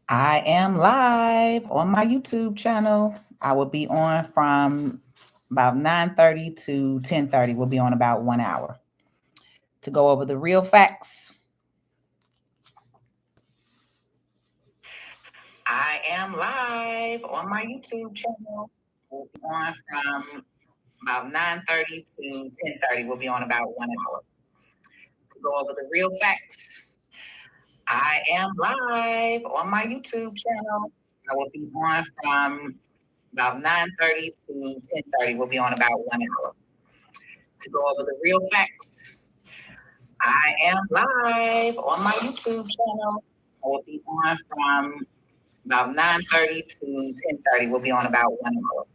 I am live on my YouTube channel. I will be on from about 9:30 to 10:30. We'll be on about 1 hour to go over the real facts. I am live on my YouTube channel. We'll be on from about 9:30 to 10:30. We'll be on about 1 hour to go over the real facts. I am live on my YouTube channel. I will be on from about 9:30 to 10:30. We'll be on about 1 hour to go over the real facts. I am live on my YouTube channel. I will be on from about 9:30 to 10:30. We'll be on about 1 hour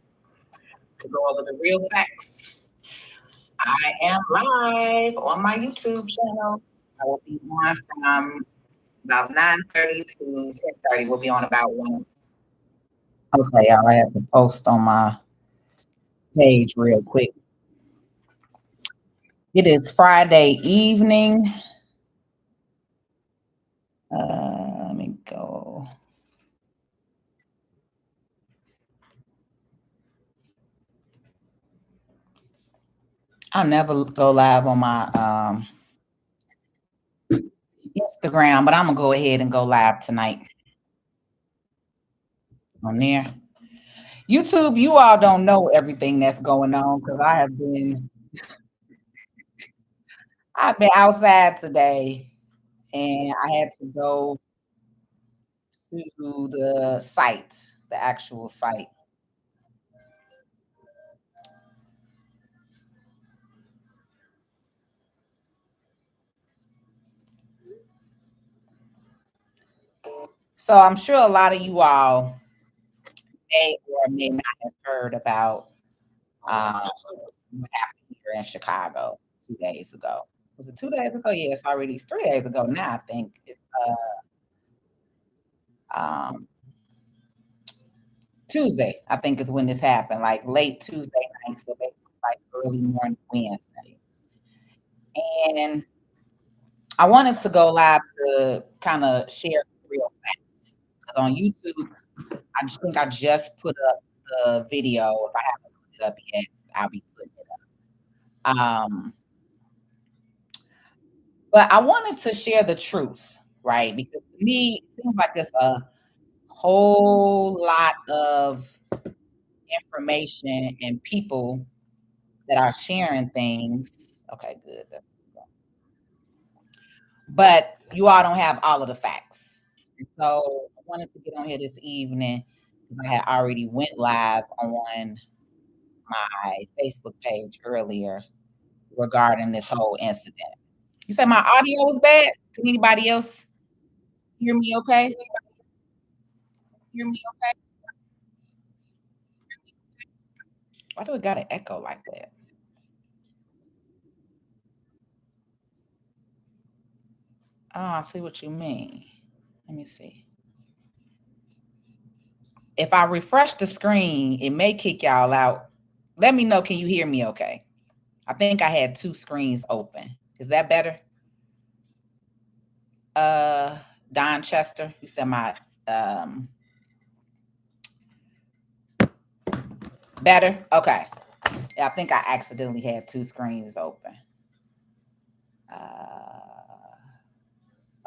to go over the real facts. I am live on my YouTube channel. I will be on from about 9:30 to 10:30. We'll be on about 1 hour. Okay, y'all, I have to post on my page real quick. It is Friday evening. Let me go. I'll never go live on my Instagram, but I'm gonna go ahead and go live tonight on there. YouTube, you all don't know everything that's going on because I've been outside today and I had to go to the site, the actual site. So I'm sure a lot of you all may or may not have heard about what happened here in Chicago 2 days ago. Was it 2 days ago? Yeah, it's already 3 days ago now. I think it's um, Tuesday. I think is when this happened, like late Tuesday night, so basically like early morning Wednesday. And I wanted to go live to kind of share real facts. 'Cause on YouTube, I just think I just put up the video. If I haven't put it up yet, I'll be putting it up. But I wanted to share the truth, right? Because to me, it seems like there's a whole lot of information and people that are sharing things. Okay, good. But you all don't have all of the facts. And so I wanted to get on here this evening because I had already went live on my Facebook page earlier regarding this whole incident. You said my audio was bad? Can anybody else hear me okay? Hear me okay? Why do it got an echo like that? Oh, I see what you mean. Let me see. If I refresh the screen, it may kick y'all out. Let me know. Can you hear me okay? I think I had two screens open. Is that better? Uh Don Chester, you said my better? Okay. Yeah, I think I accidentally had two screens open. Uh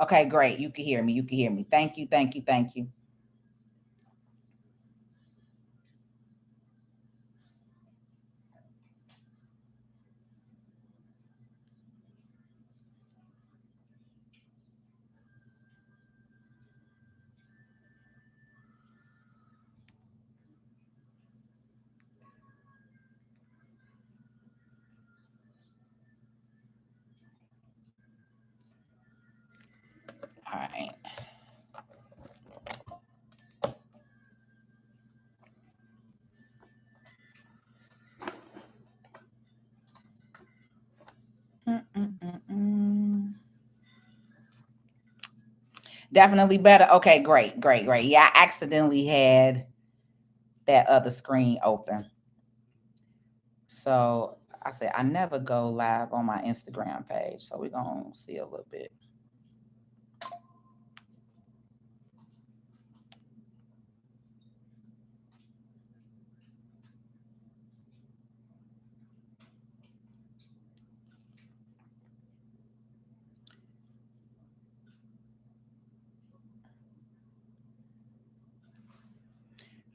okay, great. You can hear me. You can hear me. Thank you, thank you, thank you. All right. Mm-mm-mm-mm. Definitely better. Okay, great, great, great. Yeah, I accidentally had that other screen open. So I said I never go live on my Instagram page. So we're gonna see a little bit.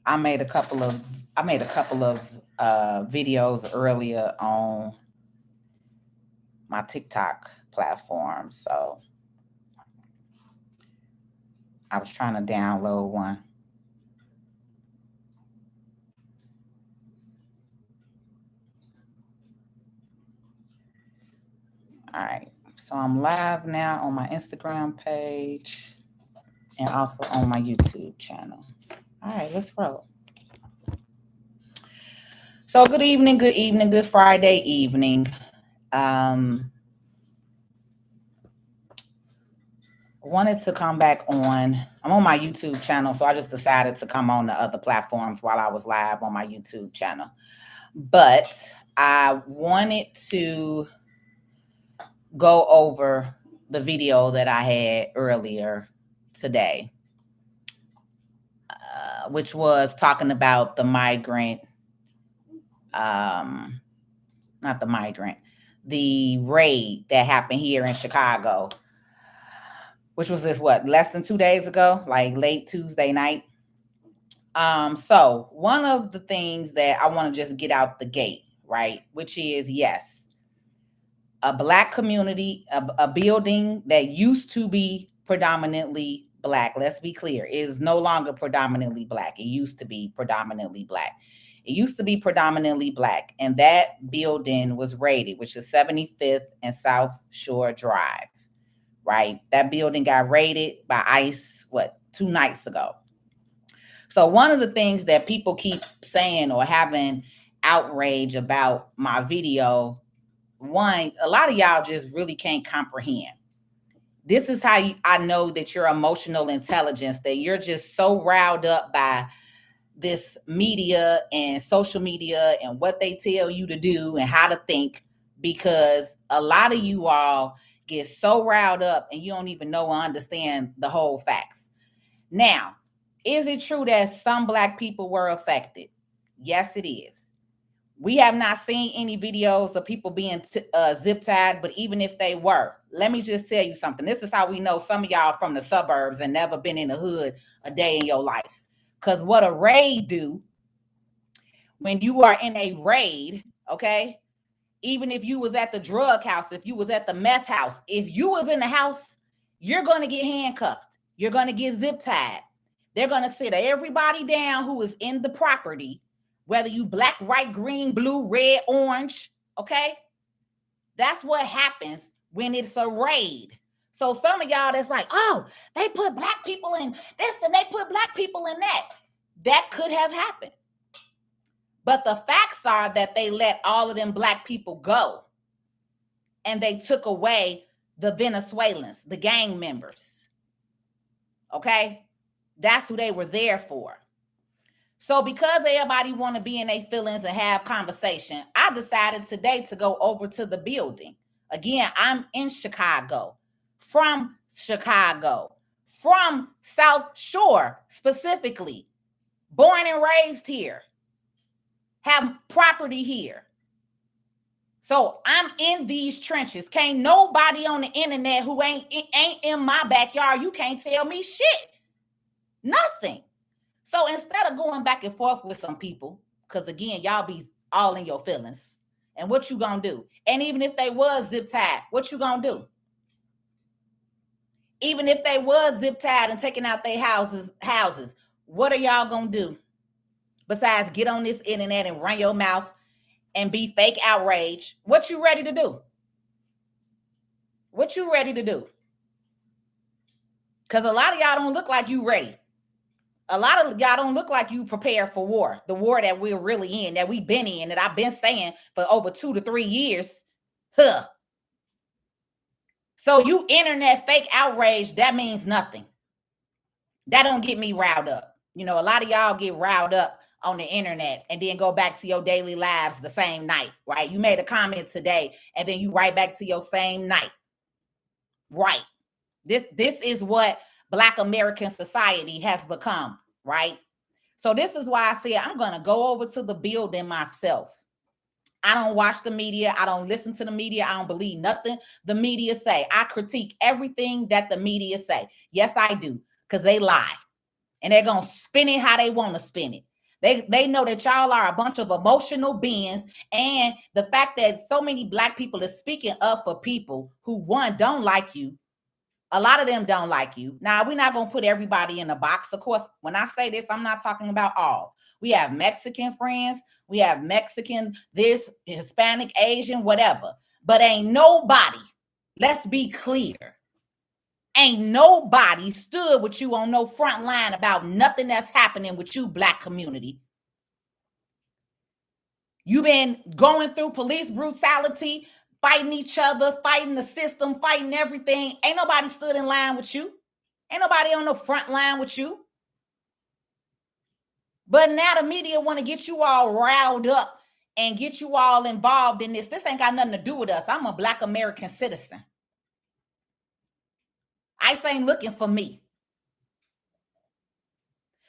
I made a couple of videos earlier on my TikTok platform. So I was trying to download one. All right. So I'm live now on my Instagram page and also on my YouTube channel. All right, let's roll. So good evening, good Friday evening. Wanted to come back on. I'm on my YouTube channel, so I just decided to come on the other platforms while I was live on my YouTube channel. But I wanted to go over the video that I had earlier today, which was talking about the migrant, not the migrant, the raid that happened here in Chicago, which was less than 2 days ago, like late Tuesday night. So one of the things that I want to just get out the gate, right, which is, yes, a Black community, a building that used to be predominantly Black, let's be clear, is no longer predominantly Black. It used to be predominantly Black. It used to be predominantly Black, and that building was raided, which is 75th and South Shore Drive, right? That building got raided by ICE, 2 nights ago. So one of the things that people keep saying or having outrage about my video, one, a lot of y'all just really can't comprehend. This is how I know that you're emotional intelligence, that you're just so riled up by this media and social media and what they tell you to do and how to think, because a lot of you all get so riled up and you don't even know or understand the whole facts. Now, is it true that some Black people were affected? Yes, it is. We have not seen any videos of people being zip tied, but even if they were, let me just tell you something. This is how we know some of y'all from the suburbs and never been in the hood a day in your life. Because what a raid do, when you are in a raid, okay, even if you was at the drug house, if you was at the meth house, if you was in the house, you're going to get handcuffed. You're going to get zip tied. They're going to sit everybody down who is in the property, whether you Black, white, green, blue, red, orange, okay? That's what happens when it's a raid. So some of y'all that's like, oh, they put Black people in this and they put Black people in that. That could have happened. But the facts are that they let all of them Black people go. And they took away the Venezuelans, the gang members. Okay? That's who they were there for. So because everybody want to be in their feelings and have conversation, I decided today to go over to the building. Again, I'm in Chicago, from South Shore specifically, born and raised here, have property here. So I'm in these trenches. Can't nobody on the internet who ain't in my backyard, you can't tell me shit. Nothing. So instead of going back and forth with some people, because again, y'all be all in your feelings, and what you gonna do? And even if they was zip tied, what you gonna do? Even if they was zip tied and taking out their houses, what are y'all gonna do? Besides get on this internet and run your mouth and be fake outrage, what you ready to do? What you ready to do? Because a lot of y'all don't look like you ready. A lot of y'all don't look like you prepared for war, the war that we're really in, that we've been in, that I've been saying for over 2 to 3 years. So you internet fake outrage, that means nothing. That don't get me riled up. You know, a lot of y'all get riled up on the internet and then go back to your daily lives the same night, right? You made a comment today and then you right back to your same night. Right. This is what Black American society has become, right? So this is why I said I'm going to go over to the building myself. I don't watch the media. I don't listen to the media. I don't believe nothing the media say. I critique everything that the media say. Yes, I do, because they lie. And they're going to spin it how they want to spin it. They know that y'all are a bunch of emotional beings, and the fact that so many Black people are speaking up for people who, one, don't like you. A lot of them don't like you. Now, we're not going to put everybody in a box. Of course, when I say this, I'm not talking about all. We have Mexican friends. We have Mexican, this, Hispanic, Asian, whatever. But ain't nobody, let's be clear, ain't nobody stood with you on no front line about nothing that's happening with you, Black community. You've been going through police brutality, fighting each other, fighting the system, fighting everything. Ain't nobody stood in line with you. Ain't nobody on the front line with you. But now the media want to get you all riled up and get you all involved in this. This ain't got nothing to do with us. I'm a Black American citizen. ICE ain't looking for me.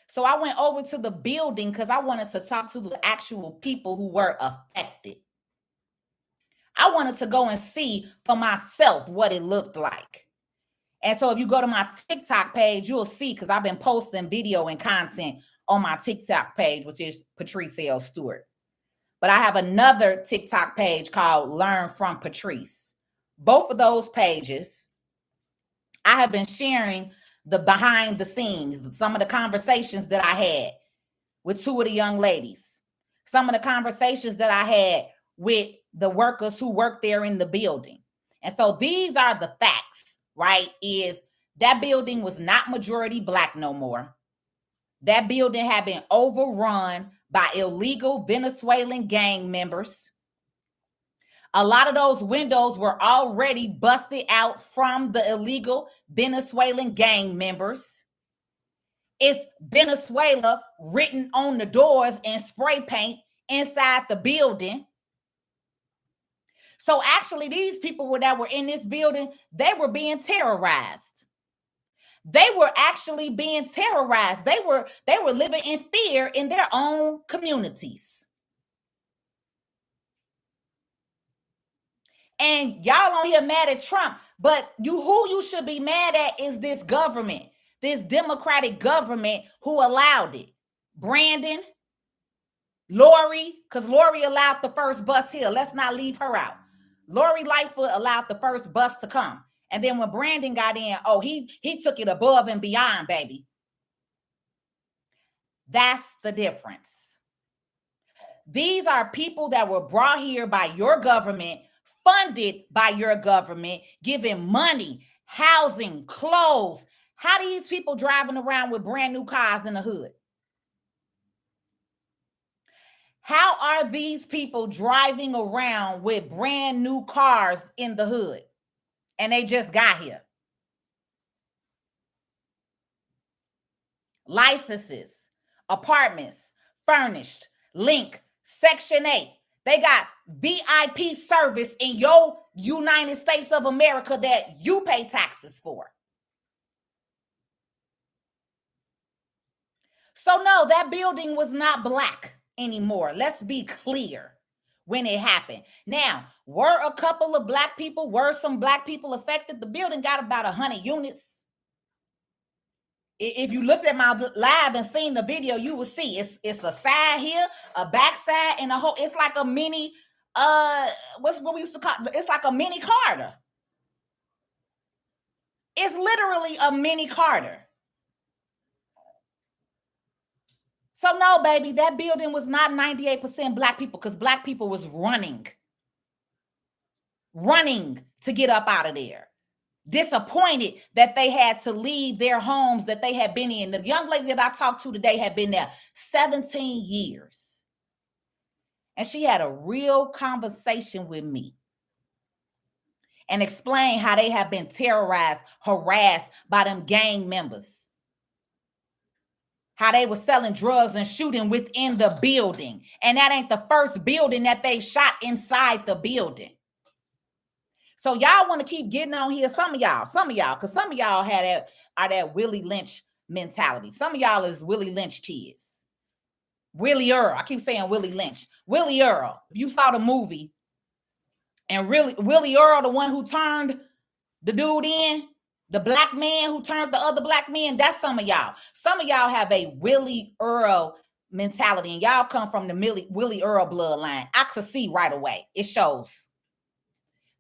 So I went over to the building because I wanted to talk to the actual people who were affected. I wanted to go and see for myself what it looked like. And so if you go to my TikTok page, you'll see, because I've been posting video and content on my TikTok page, which is Patrice L. Stewart. But I have another TikTok page called Learn from Patrice. Both of those pages, I have been sharing the behind the scenes, some of the conversations that I had with two of the young ladies, some of the conversations that I had with the workers who work there in the building. And so these are the facts, right? Is that building was not majority Black no more. That building had been overrun by illegal Venezuelan gang members. A lot of those windows were already busted out from the illegal Venezuelan gang members. It's Venezuela written on the doors in spray paint inside the building. So actually, these people that were in this building, they were being terrorized. They were actually being terrorized. They were living in fear in their own communities. And y'all on here mad at Trump, but who you should be mad at is this government, this Democratic government who allowed it. Brandon, Lori, because Lori allowed the first bus here. Let's not leave her out. Lori Lightfoot allowed the first bus to come. And then when Brandon got in, oh, he took it above and beyond, baby. That's the difference. These are people that were brought here by your government, funded by your government, given money, housing, clothes. How are these people driving around with brand new cars in the hood? How are these people driving around with brand new cars in the hood? And they just got here. Licenses, apartments, furnished, link, Section 8. They got VIP service in your United States of America that you pay taxes for. So no, that building was not Black anymore. Let's be clear when it happened. Now, were a couple of Black people, were some Black people affected? The building got about 100 units. If you looked at my live and seen the video, you will see it's a side here, a back side, and a whole, it's like a mini, what we used to call, it's like a mini Carter. It's literally a mini Carter. So no, baby, that building was not 98% Black people, because Black people was running to get up out of there. Disappointed that they had to leave their homes that they had been in. The young lady that I talked to today had been there 17 years. And she had a real conversation with me and explained how they have been terrorized, harassed by them gang members. How they were selling drugs and shooting within the building. And that ain't the first building that they shot inside the building. So y'all want to keep getting on here. Some of y'all, because some of y'all are that Willie Lynch mentality. Some of y'all is Willie Lynch kids. Willie Earl. I keep saying Willie Lynch. Willie Earl. If you saw the movie, and really Willie Earl, the one who turned the dude in, the Black man who turned the other Black man, that's some of y'all. Some of y'all have a Willie Earl mentality, and y'all come from the Willie Earl bloodline. I could see right away. It shows.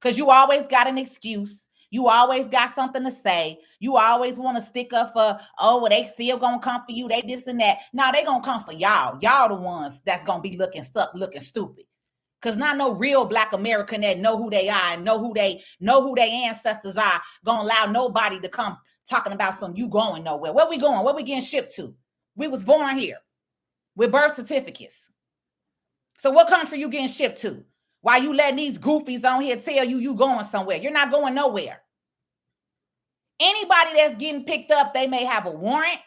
Because you always got an excuse. You always got something to say. You always want to stick up for, oh, well, they still gonna come for you. They this and that. No, they gonna come for y'all. Y'all the ones that's gonna be looking stuck, looking stupid. Because not no real Black American that know who they are and know who their ancestors are gonna allow nobody to come talking about some you going nowhere. Where we going? Where we getting shipped to? We was born here with birth certificates. So what country you getting shipped to? Why you letting these goofies on here tell you going somewhere? You're not going nowhere. Anybody that's getting picked up, they may have a warrant.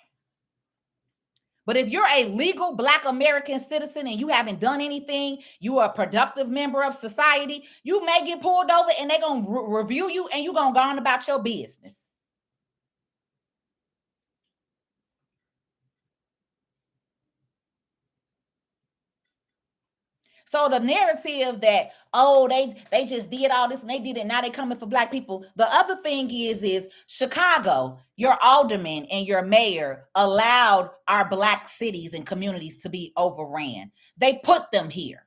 But if you're a legal Black American citizen and you haven't done anything, you are a productive member of society, you may get pulled over and they're going to review you and you're going to go on about your business. So the narrative that, oh, they just did all this and they did it, now they coming for Black people. The other thing is Chicago, your alderman and your mayor allowed our Black cities and communities to be overran. They put them here.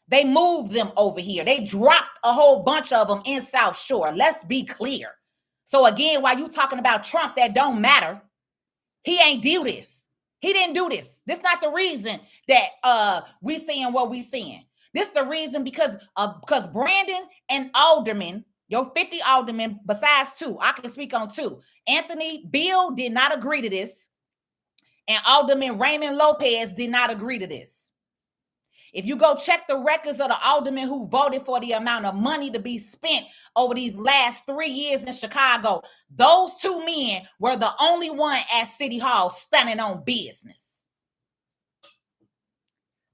They moved them over here. They dropped a whole bunch of them in South Shore. Let's be clear. So again, while you talking about Trump, that don't matter. He ain't do this. He didn't do this. This not the reason that we seeing what we seeing. This is the reason because Brandon and aldermen, your 50 aldermen, besides 2, I can speak on 2. Anthony Beale did not agree to this, and Alderman Raymond Lopez did not agree to this. If you go check the records of the aldermen who voted for the amount of money to be spent over these last 3 years in Chicago, those 2 men were the only one at City Hall standing on business.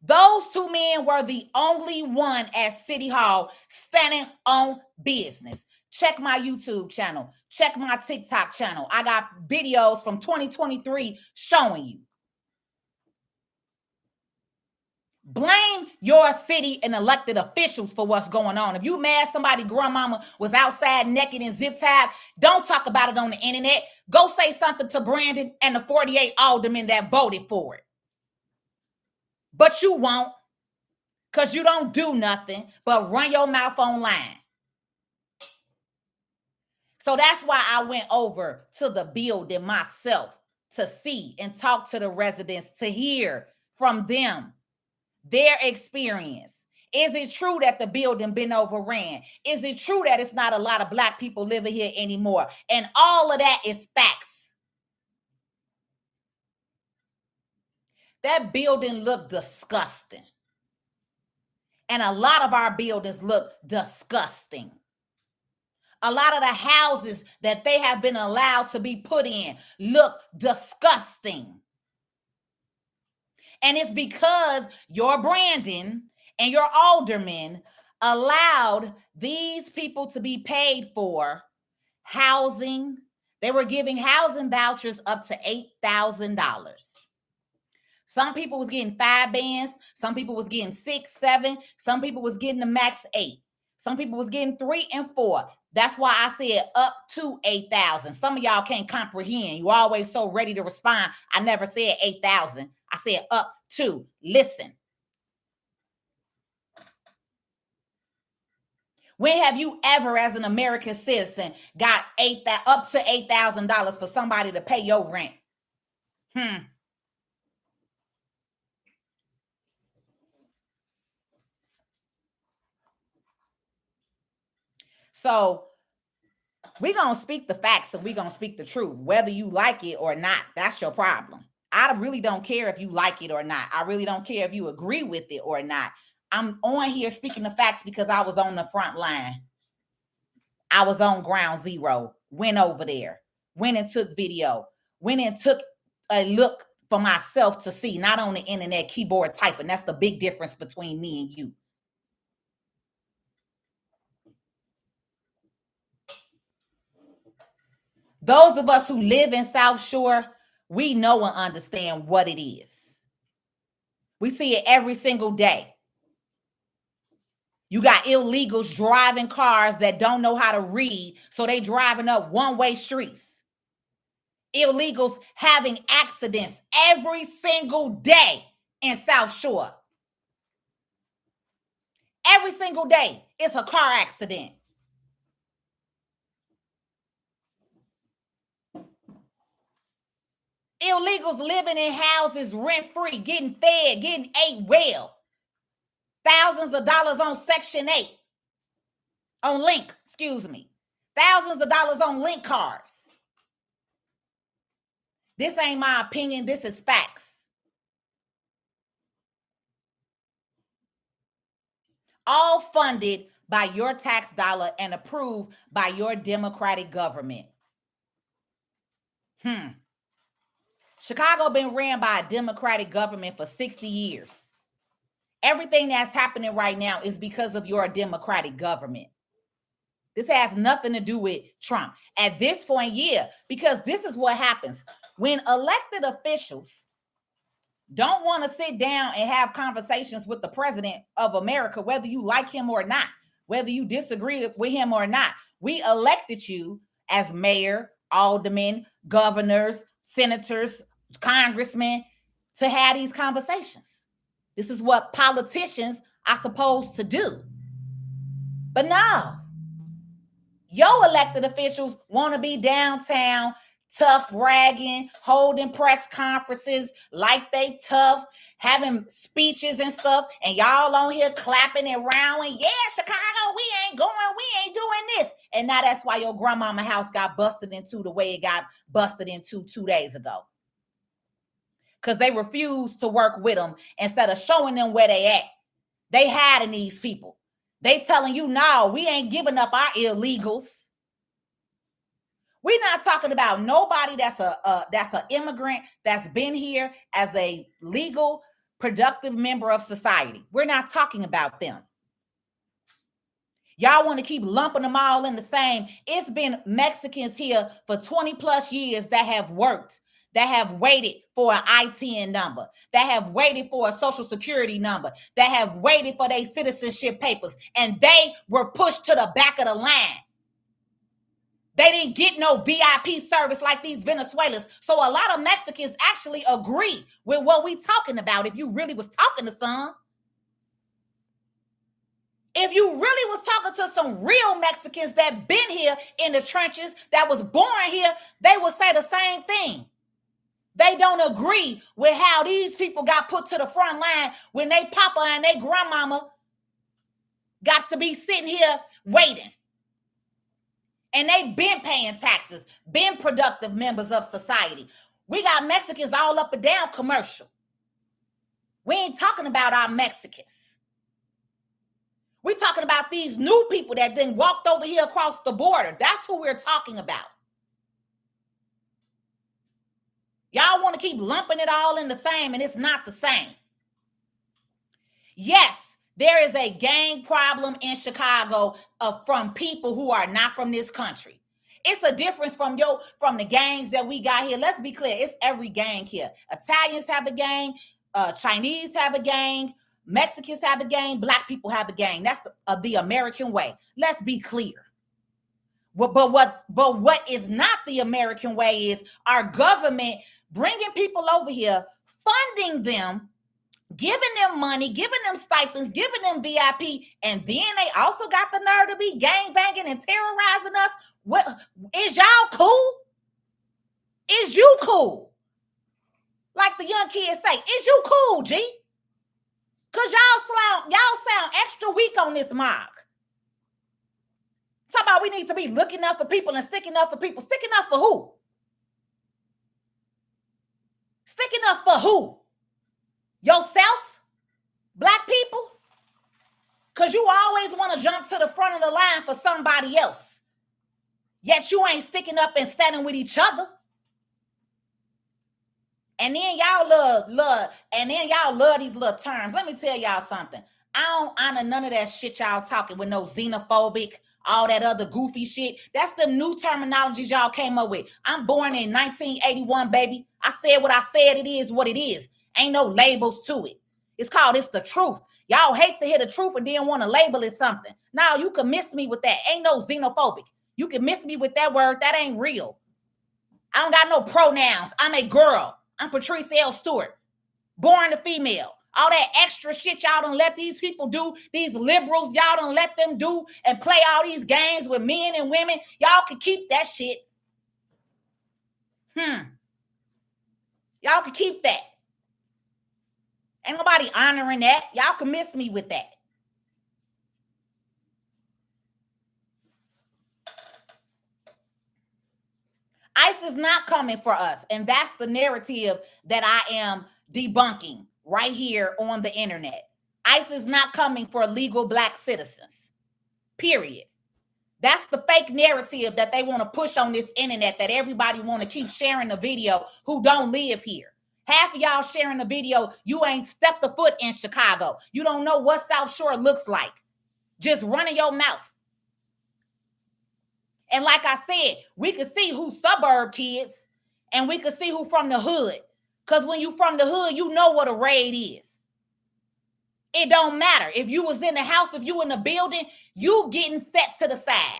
Those 2 men were the only one at City Hall standing on business. Check my YouTube channel. Check my TikTok channel. I got videos from 2023 showing you. Blame your city and elected officials for what's going on. If you mad somebody grandmama was outside naked and zip tied, don't talk about it on the internet. Go say something to Brandon and the 48 aldermen that voted for it. But you won't, because you don't do nothing but run your mouth online. So that's why I went over to the building myself to see and talk to the residents, to hear from them their experience. Is it true that the building been overran? Is it true that it's not a lot of Black people living here anymore? And all of that is facts. That building looked disgusting. And a lot of our buildings look disgusting. A lot of the houses that they have been allowed to be put in look disgusting. And it's because your Brandon and your aldermen allowed these people to be paid for housing. They were giving housing vouchers up to $8,000. Some people was getting 5 bands. Some people was getting 6, 7. Some people was getting the max 8. Some people was getting 3 and 4. That's why I said up to 8,000. Some of y'all can't comprehend. You always so ready to respond. I never said 8,000. I said up to. Listen. When have you ever, as an American citizen, got up to $8,000 for somebody to pay your rent? So we're going to speak the facts and we're going to speak the truth, whether you like it or not. That's your problem. I really don't care if you like it or not. I really don't care if you agree with it or not. I'm on here speaking the facts because I was on the front line. I was on ground zero, went over there, went and took video, went and took a look for myself to see, not on the internet keyboard typing. That's the big difference between me and you. Those of us who live in South Shore, we know and understand what it is. We see it every single day. You got illegals driving cars that don't know how to read, so they driving up one-way streets. Illegals having accidents every single day in South Shore. Every single day, it's a car accident. Illegals living in houses rent-free, getting fed, getting ate well. Thousands of dollars on Section 8. On Link, excuse me. Thousands of dollars on Link cards. This ain't my opinion. This is facts. All funded by your tax dollar and approved by your Democratic government. Chicago been ran by a Democratic government for 60 years. Everything that's happening right now is because of your Democratic government. This has nothing to do with Trump. At this point, yeah, because this is what happens. When elected officials don't want to sit down and have conversations with the president of America, whether you like him or not, whether you disagree with him or not, we elected you as mayor, aldermen, governors, senators, congressmen to have these conversations. This is what politicians are supposed to do. But no, your elected officials want to be downtown, tough ragging, holding press conferences like they tough, having speeches and stuff, and y'all on here clapping and rowing. Yeah, Chicago, we ain't doing this. And now that's why your grandmama house got busted into the way it got busted into 2 days ago. Because they refused to work with them instead of showing them where they at. They hiding these people. They telling you, no, we ain't giving up our illegals. We're not talking about nobody that's an immigrant that's been here as a legal, productive member of society. We're not talking about them. Y'all want to keep lumping them all in the same. It's been Mexicans here for 20 plus years that have worked, that have waited for an ITN number, that have waited for a social security number, that have waited for their citizenship papers, and they were pushed to the back of the line. They didn't get no VIP service like these Venezuelans. So a lot of Mexicans actually agree with what we talking about if you really was talking to some. If you really was talking to some real Mexicans that been here in the trenches, that was born here, they would say the same thing. They don't agree with how these people got put to the front line when they papa and they grandmama got to be sitting here waiting. And they been paying taxes, been productive members of society. We got Mexicans all up and down commercial. We ain't talking about our Mexicans. We talking about these new people that then walked over here across the border. That's who we're talking about. Y'all want to keep lumping it all in the same, and it's not the same. Yes, there is a gang problem in Chicago from people who are not from this country. It's a difference from the gangs that we got here. Let's be clear. It's every gang here. Italians have a gang. Chinese have a gang. Mexicans have a gang. Black people have a gang. That's the American way. Let's be clear. But what is not the American way is our government bringing people over here, funding them, giving them money, giving them stipends, giving them VIP, and then they also got the nerve to be gang banging and terrorizing us. What is y'all cool? Is you cool? Like the young kids say, is you cool, G? Cause y'all sound extra weak on this mark. Talk about we need to be looking up for people and sticking up for people. Sticking up for who? Sticking up for who? Yourself? Black people? Because you always want to jump to the front of the line for somebody else. Yet you ain't sticking up and standing with each other. And then y'all love these little terms. Let me tell y'all something. I don't honor none of that shit y'all talking with no xenophobic, all that other goofy shit. That's the new terminologies y'all came up with. I'm born in 1981, baby. I said what I said. It is what it is. Ain't no labels to it. It's called It's the Truth. Y'all hate to hear the truth and then want to label it something. Now you can miss me with that. Ain't no xenophobic. You can miss me with that word. That ain't real. I don't got no pronouns. I'm a girl. I'm Patrice L. Stewart. born a female. All that extra shit y'all done let these people do, these liberals, y'all done let them do and play all these games with men and women. Y'all can keep that shit. Y'all can keep that. Ain't nobody honoring that. Y'all can miss me with that. ICE is not coming for us. And that's the narrative that I am debunking right here on the internet. ICE is not coming for legal Black citizens. Period. That's the fake narrative that they want to push on this internet, that everybody want to keep sharing the video who don't live here. Half of y'all sharing the video, you ain't stepped a foot in Chicago. You don't know what South Shore looks like. Just running your mouth. And like I said, we could see who suburb kids and we could see who from the hood. Because when you from the hood, you know what a raid is. It don't matter. If you was in the house, if you in the building, you getting set to the side.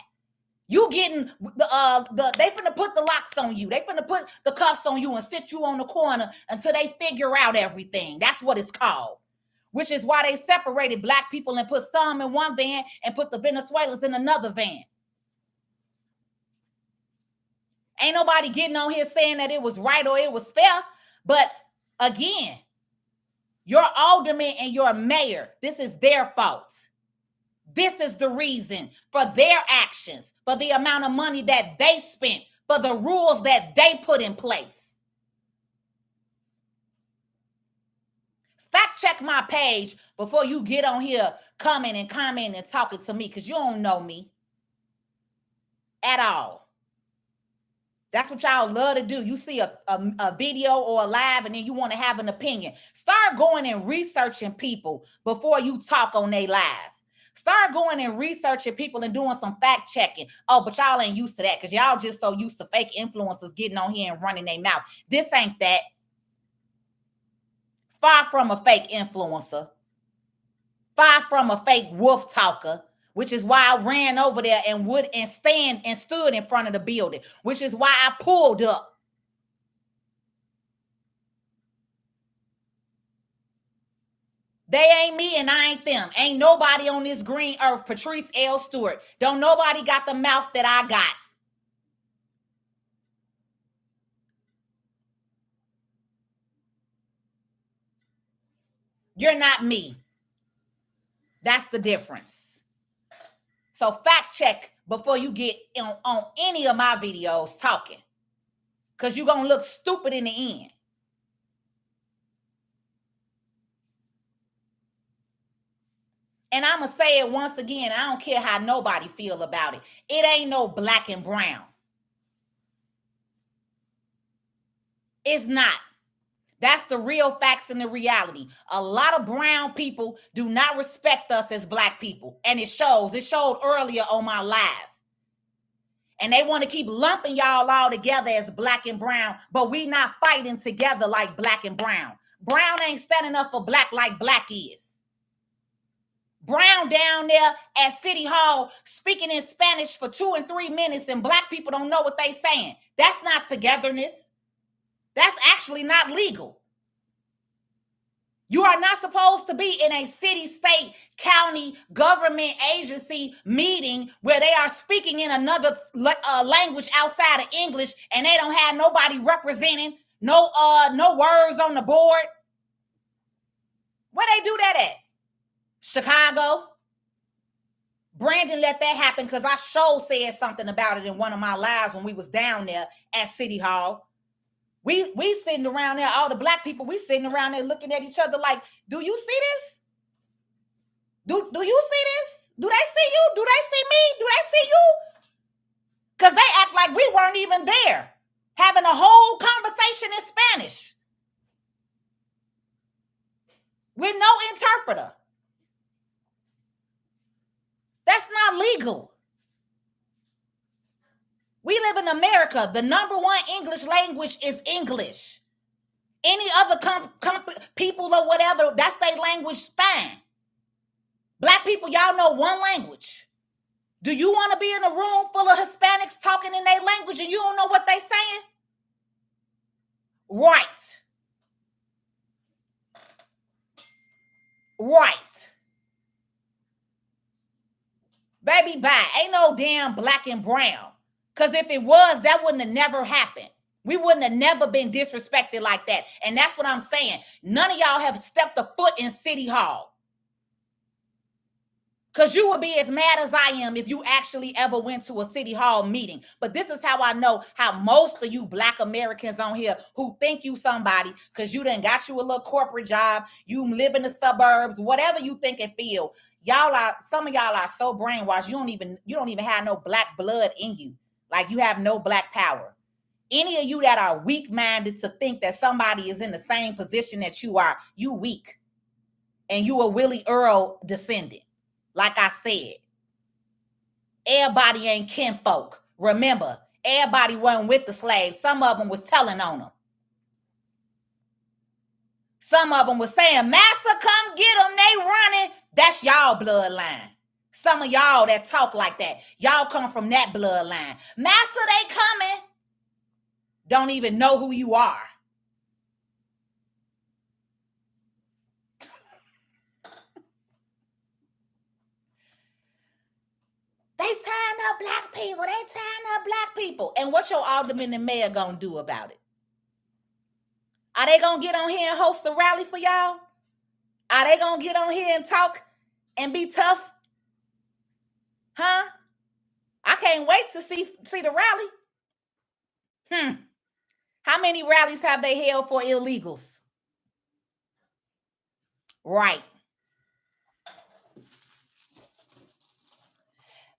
You getting they finna put the locks on you. They finna put the cuffs on you and sit you on the corner until they figure out everything. That's what it's called. Which is why they separated Black people and put some in one van and put the Venezuelans in another van. Ain't nobody getting on here saying that it was right or it was fair. But again, your alderman and your mayor, this is their fault. This is the reason for their actions, for the amount of money that they spent, for the rules that they put in place. Fact check my page before you get on here coming and commenting and talking to me, because you don't know me at all. That's what y'all love to do. You see a video or a live and then you want to have an opinion. Start going and researching people before you talk on their live. Start going and researching people and doing some fact checking. Oh, but y'all ain't used to that because y'all just so used to fake influencers getting on here and running their mouth. This ain't that. Far from a fake influencer. Far from a fake wolf talker. Which is why I ran over there and stood in front of the building. Which is why I pulled up. They ain't me and I ain't them. Ain't nobody on this green earth, Patrice L. Stewart. Don't nobody got the mouth that I got. You're not me. That's the difference. So fact check before you get on any of my videos talking. Because you're going to look stupid in the end. And I'm going to say it once again. I don't care how nobody feel about it. It ain't no black and brown. It's not. That's the real facts and the reality. A lot of brown people do not respect us as Black people. And it shows. It showed earlier on my live. And they want to keep lumping y'all all together as Black and brown. But we not fighting together like Black and brown. Brown ain't standing up for Black like Black is. Brown down there at City Hall speaking in Spanish for 2 and 3 minutes and Black people don't know what they saying. That's not togetherness. That's actually not legal. You are not supposed to be in a city, state, county, government agency meeting where they are speaking in another language outside of English and they don't have nobody representing, no words on the board. Where they do that at? Chicago. Brandon let that happen because I sure said something about it in one of my lives when we was down there at City Hall. We sitting around there, all the Black people, we sitting around there looking at each other like, do you see this? Do you see this? Do they see you? Do they see me? Do they see you? Because they act like we weren't even there, having a whole conversation in Spanish with no interpreter. That's not legal. We live in America. The number one English language is English. Any other people or whatever, that's their language, fine. Black people, y'all know one language. Do you want to be in a room full of Hispanics talking in their language and you don't know what they saying? Right. Right. Baby, bye. Ain't no damn black and brown. Because if it was, that wouldn't have never happened. We wouldn't have never been disrespected like that. And that's what I'm saying. None of y'all have stepped a foot in City Hall. Because you would be as mad as I am if you actually ever went to a City Hall meeting. But this is how I know how most of you Black Americans on here who think you somebody because you done got you a little corporate job, you live in the suburbs, whatever you think and feel. Some of y'all are so brainwashed, you don't even have no black blood in you. Like you have no black power. Any of you that are weak-minded to think that somebody is in the same position that you are, you weak. And you a Willie Earl descendant. Like I said, everybody ain't kinfolk. Remember, everybody wasn't with the slaves. Some of them was telling on them. Some of them was saying, Massa, come get them, they running. That's y'all bloodline. Some of y'all that talk like that, y'all come from that bloodline. Massa, they coming. Don't even know who you are. They tying up black people. They tying up black people. And what your alderman and mayor gonna do about it? Are they gonna get on here and host a rally for y'all? Are they gonna get on here and talk and be tough? Huh? I can't wait to see the rally. How many rallies have they held for illegals? Right.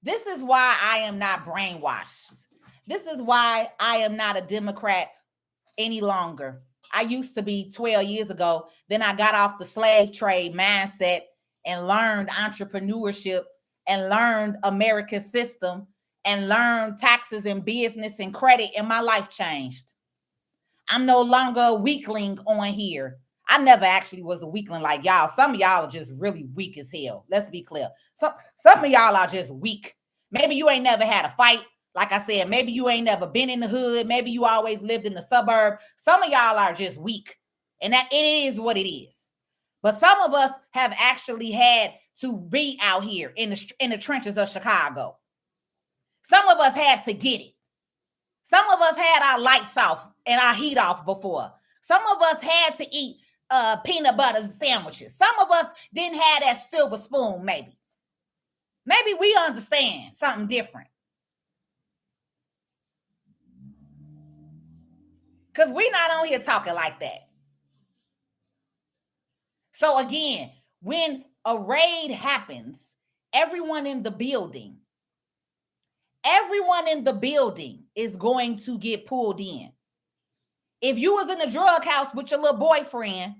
This is why I am not brainwashed. This is why I am not a Democrat any longer. I used to be 12 years ago. Then I got off the slave trade mindset and learned entrepreneurship and learned American system and learned taxes and business and credit, and my life changed. I'm no longer a weakling on here. I never actually was a weakling like y'all. Some of y'all are just really weak as hell. Let's be clear. Some of y'all are just weak. Maybe you ain't never had a fight. Like I said, maybe you ain't never been in the hood. Maybe you always lived in the suburb. Some of y'all are just weak. And that it is what it is. But some of us have actually had to be out here in the trenches of Chicago. Some of us had to get it. Some of us had our lights off and our heat off before. Some of us had to eat peanut butter sandwiches. Some of us didn't have that silver spoon, maybe. Maybe we understand something different. Because we're not on here talking like that. So again, when a raid happens, everyone in the building is going to get pulled in. If you was in a drug house with your little boyfriend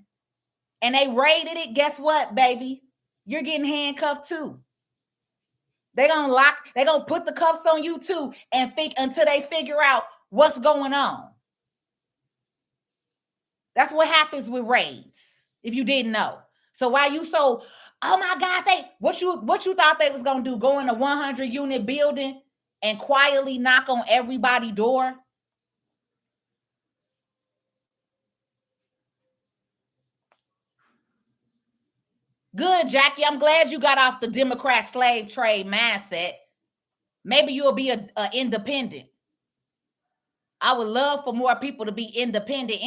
and they raided it, guess what, baby? You're getting handcuffed too. They're gonna put the cuffs on you too and think until they figure out what's going on. That's what happens with raids, if you didn't know. So why you so, oh my God, what you thought they was gonna do? Go in a 100-unit building and quietly knock on everybody's door? Good, Jackie. I'm glad you got off the Democrat slave trade mindset. Maybe you'll be an independent. I would love for more people to be independent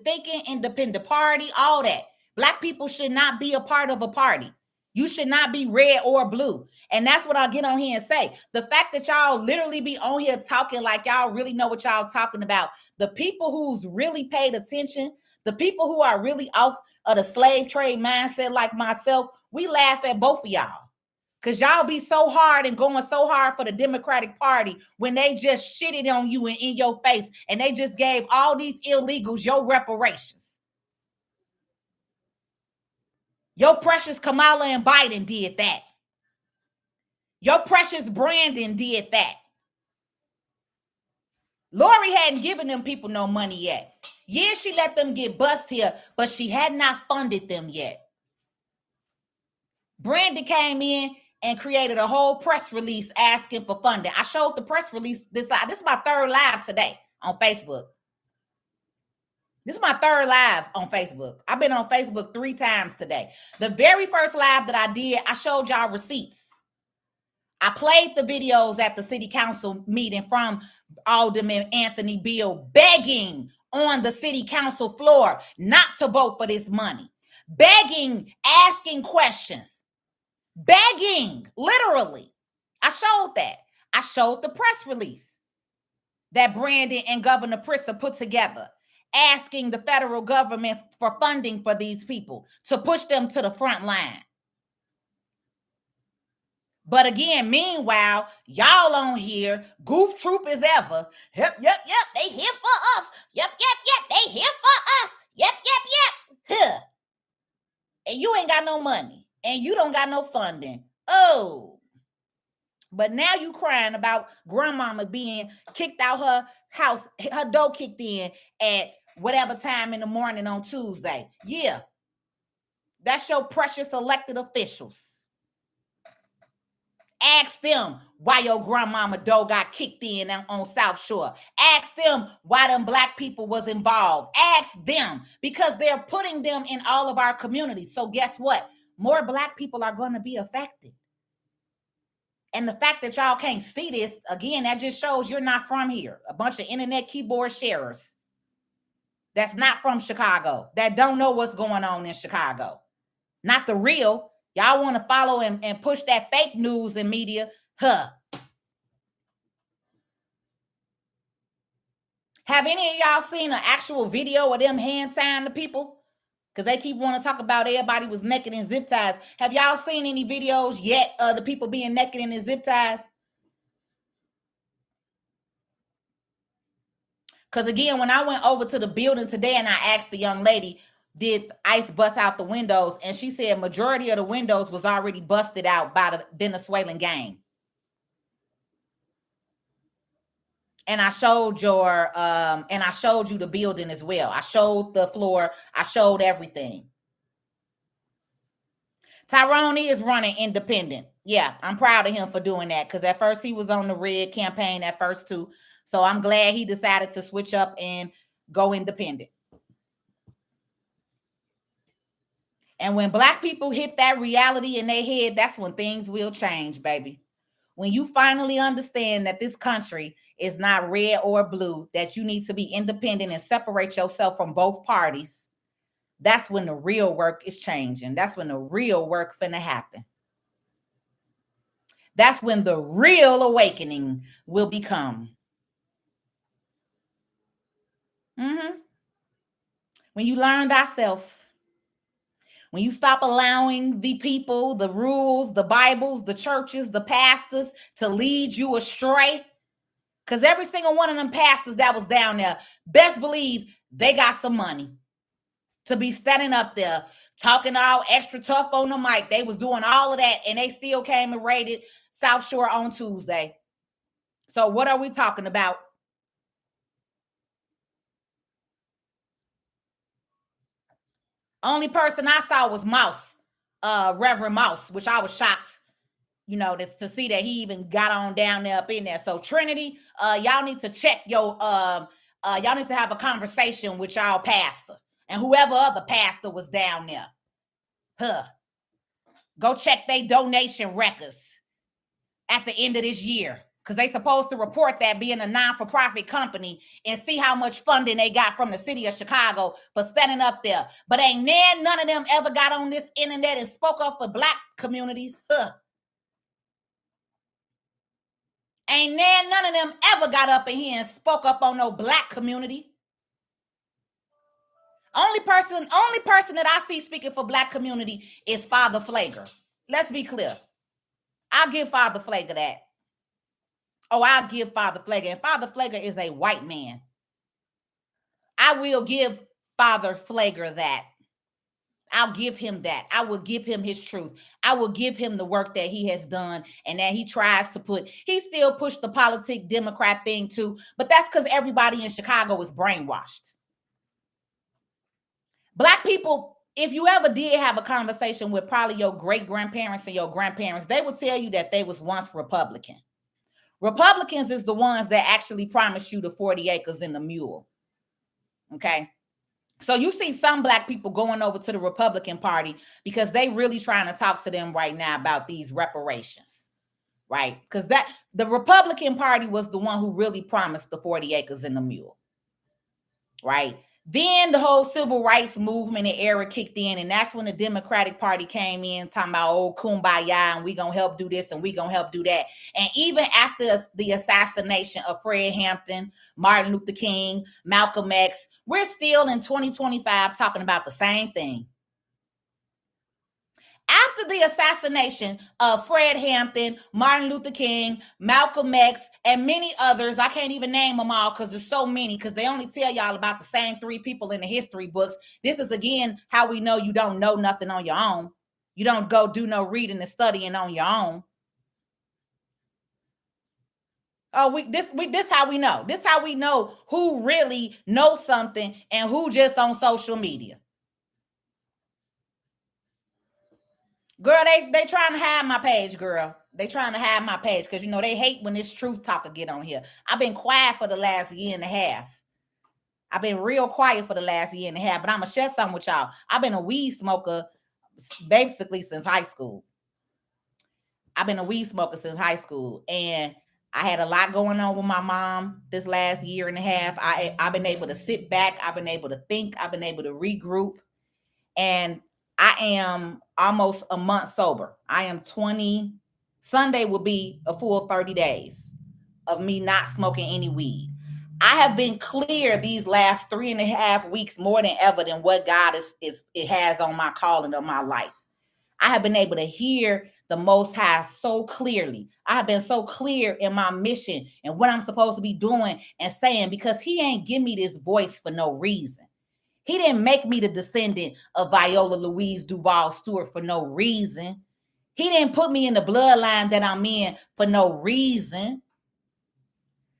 thinking, independent party, all that. Black people should not be a part of a party. You should not be red or blue. And that's what I'll get on here and say. The fact that y'all literally be on here talking like y'all really know what y'all talking about. The people who's really paid attention, the people who are really off of the slave trade mindset like myself, we laugh at both of y'all. Because y'all be so hard and going so hard for the Democratic Party when they just shitted on you and in your face and they just gave all these illegals your reparations. Your precious Kamala and Biden did that. Your precious Brandon did that. Lori hadn't given them people no money yet. Yeah, she let them get bust here, but she had not funded them yet. Brandon came in and created a whole press release asking for funding. I showed the press release this is my third live today on Facebook. This is my third live on Facebook. I've been on Facebook 3 times today. The very first live that I did, I showed y'all receipts. I played the videos at the city council meeting from Alderman Anthony Beal begging on the city council floor not to vote for this money. Begging, asking questions. Begging, literally. I showed that. I showed the press release that Brandon and Governor Pritzker put together, asking the federal government for funding for these people to push them to the front line. But again, meanwhile, y'all on here, goof troop as ever. Yep, they here for us. Yep, they here for us. Yep. Huh. And you ain't got no money. And you don't got no funding. Oh. But now you crying about grandmama being kicked out her house, her door kicked in at whatever time in the morning on Tuesday. Yeah. That's your precious elected officials. Ask them why your grandmama door got kicked in on South Shore. Ask them why them black people was involved. Ask them, because they're putting them in all of our communities. So guess what? More black people are going to be affected. And the fact that y'all can't see this, again, that just shows you're not from here. A bunch of internet keyboard sharers that's not from Chicago, that don't know what's going on in Chicago. Not the real. Y'all want to follow and push that fake news and media. Huh. Have any of y'all seen an actual video of them hand tying the people? Because they keep wanting to talk about everybody was naked in zip ties. Have y'all seen any videos yet of the people being naked in the zip ties? Because again, when I went over to the building today and I asked the young lady, did ICE bust out the windows? And she said majority of the windows was already busted out by the Venezuelan gang. And I showed you the building as well. I showed the floor. I showed everything. Tyrone is running independent. Yeah, I'm proud of him for doing that, because at first he was on the red campaign at first too. So I'm glad he decided to switch up and go independent. And when black people hit that reality in their head, that's when things will change, baby. When you finally understand that this country is not red or blue, that you need to be independent and separate yourself from both parties, that's when the real work is changing. That's when the real work finna happen. That's when the real awakening will become. When you learn thyself, when you stop allowing the people, the rules, the Bibles, the churches, the pastors to lead you astray. Because every single one of them pastors that was down there, best believe they got some money to be standing up there talking all extra tough on the mic. They was doing all of that, and they still came and raided South Shore on Tuesday. So what are we talking about? Only person I saw was Mouse, Reverend Mouse, which I was shocked, to see that he even got on down there up in there. So Trinity, y'all need to check y'all need to have a conversation with y'all pastor and whoever other pastor was down there. Go check their donation records at the end of this year, because they supposed to report that being a non-for-profit company and see how much funding they got from the city of Chicago for standing up there. But ain't none of them ever got on this internet and spoke up for black communities. Ain't none of them ever got up in here and spoke up on no black community. Only person that I see speaking for black community is Father Pfleger. Let's be clear. I'll give Father Pfleger that. I'll give Father Pfleger. And Father Pfleger is a white man. I will give Father Pfleger that. I'll give him that. I will give him his truth. I will give him the work that he has done and that he tries to he still pushed the politic Democrat thing too, but that's because everybody in Chicago is brainwashed. Black people, if you ever did have a conversation with probably your great-grandparents and your grandparents, they would tell you that they was once Republican. Republicans is the ones that actually promise you the 40 acres and the mule. Okay? So you see some black people going over to the Republican Party because they really trying to talk to them right now about these reparations, right? Because that the Republican Party was the one who really promised the 40 acres and the mule, right? Then the whole civil rights movement and era kicked in, and that's when the Democratic Party came in talking about, oh, kumbaya, and we gonna help do this and we gonna help do that. And even after the assassination of Fred Hampton, Martin Luther King, Malcolm X, we're still in 2025 talking about the same thing. After the assassination of Fred Hampton, Martin Luther King, Malcolm X, and many others, I can't even name them all because there's so many, because they only tell y'all about the same 3 people in the history books. This is, again, how we know you don't know nothing on your own. You don't go do no reading and studying on your own. Oh, this how we know. This how we know who really knows something and who just on social media. Girl, they trying to hide my page, girl. They trying to hide my page because, you know, they hate when this truth talker get on here. I've been quiet for the last year and a half. I've been real quiet for the last year and a half, but I'm going to share something with y'all. I've been a weed smoker basically since high school. I've been a weed smoker since high school, and I had a lot going on with my mom this last year and a half. I've been able to sit back. I've been able to think. I've been able to regroup, and I am almost a month sober. I am 20. Sunday will be a full 30 days of me not smoking any weed. I have been clear these last 3.5 weeks more than ever than what God it has on my calling of my life. I have been able to hear the Most High so clearly. I have been so clear in my mission and what I'm supposed to be doing and saying, because he ain't give me this voice for no reason. He didn't make me the descendant of Viola Louise Duval Stewart for no reason. He didn't put me in the bloodline that I'm in for no reason.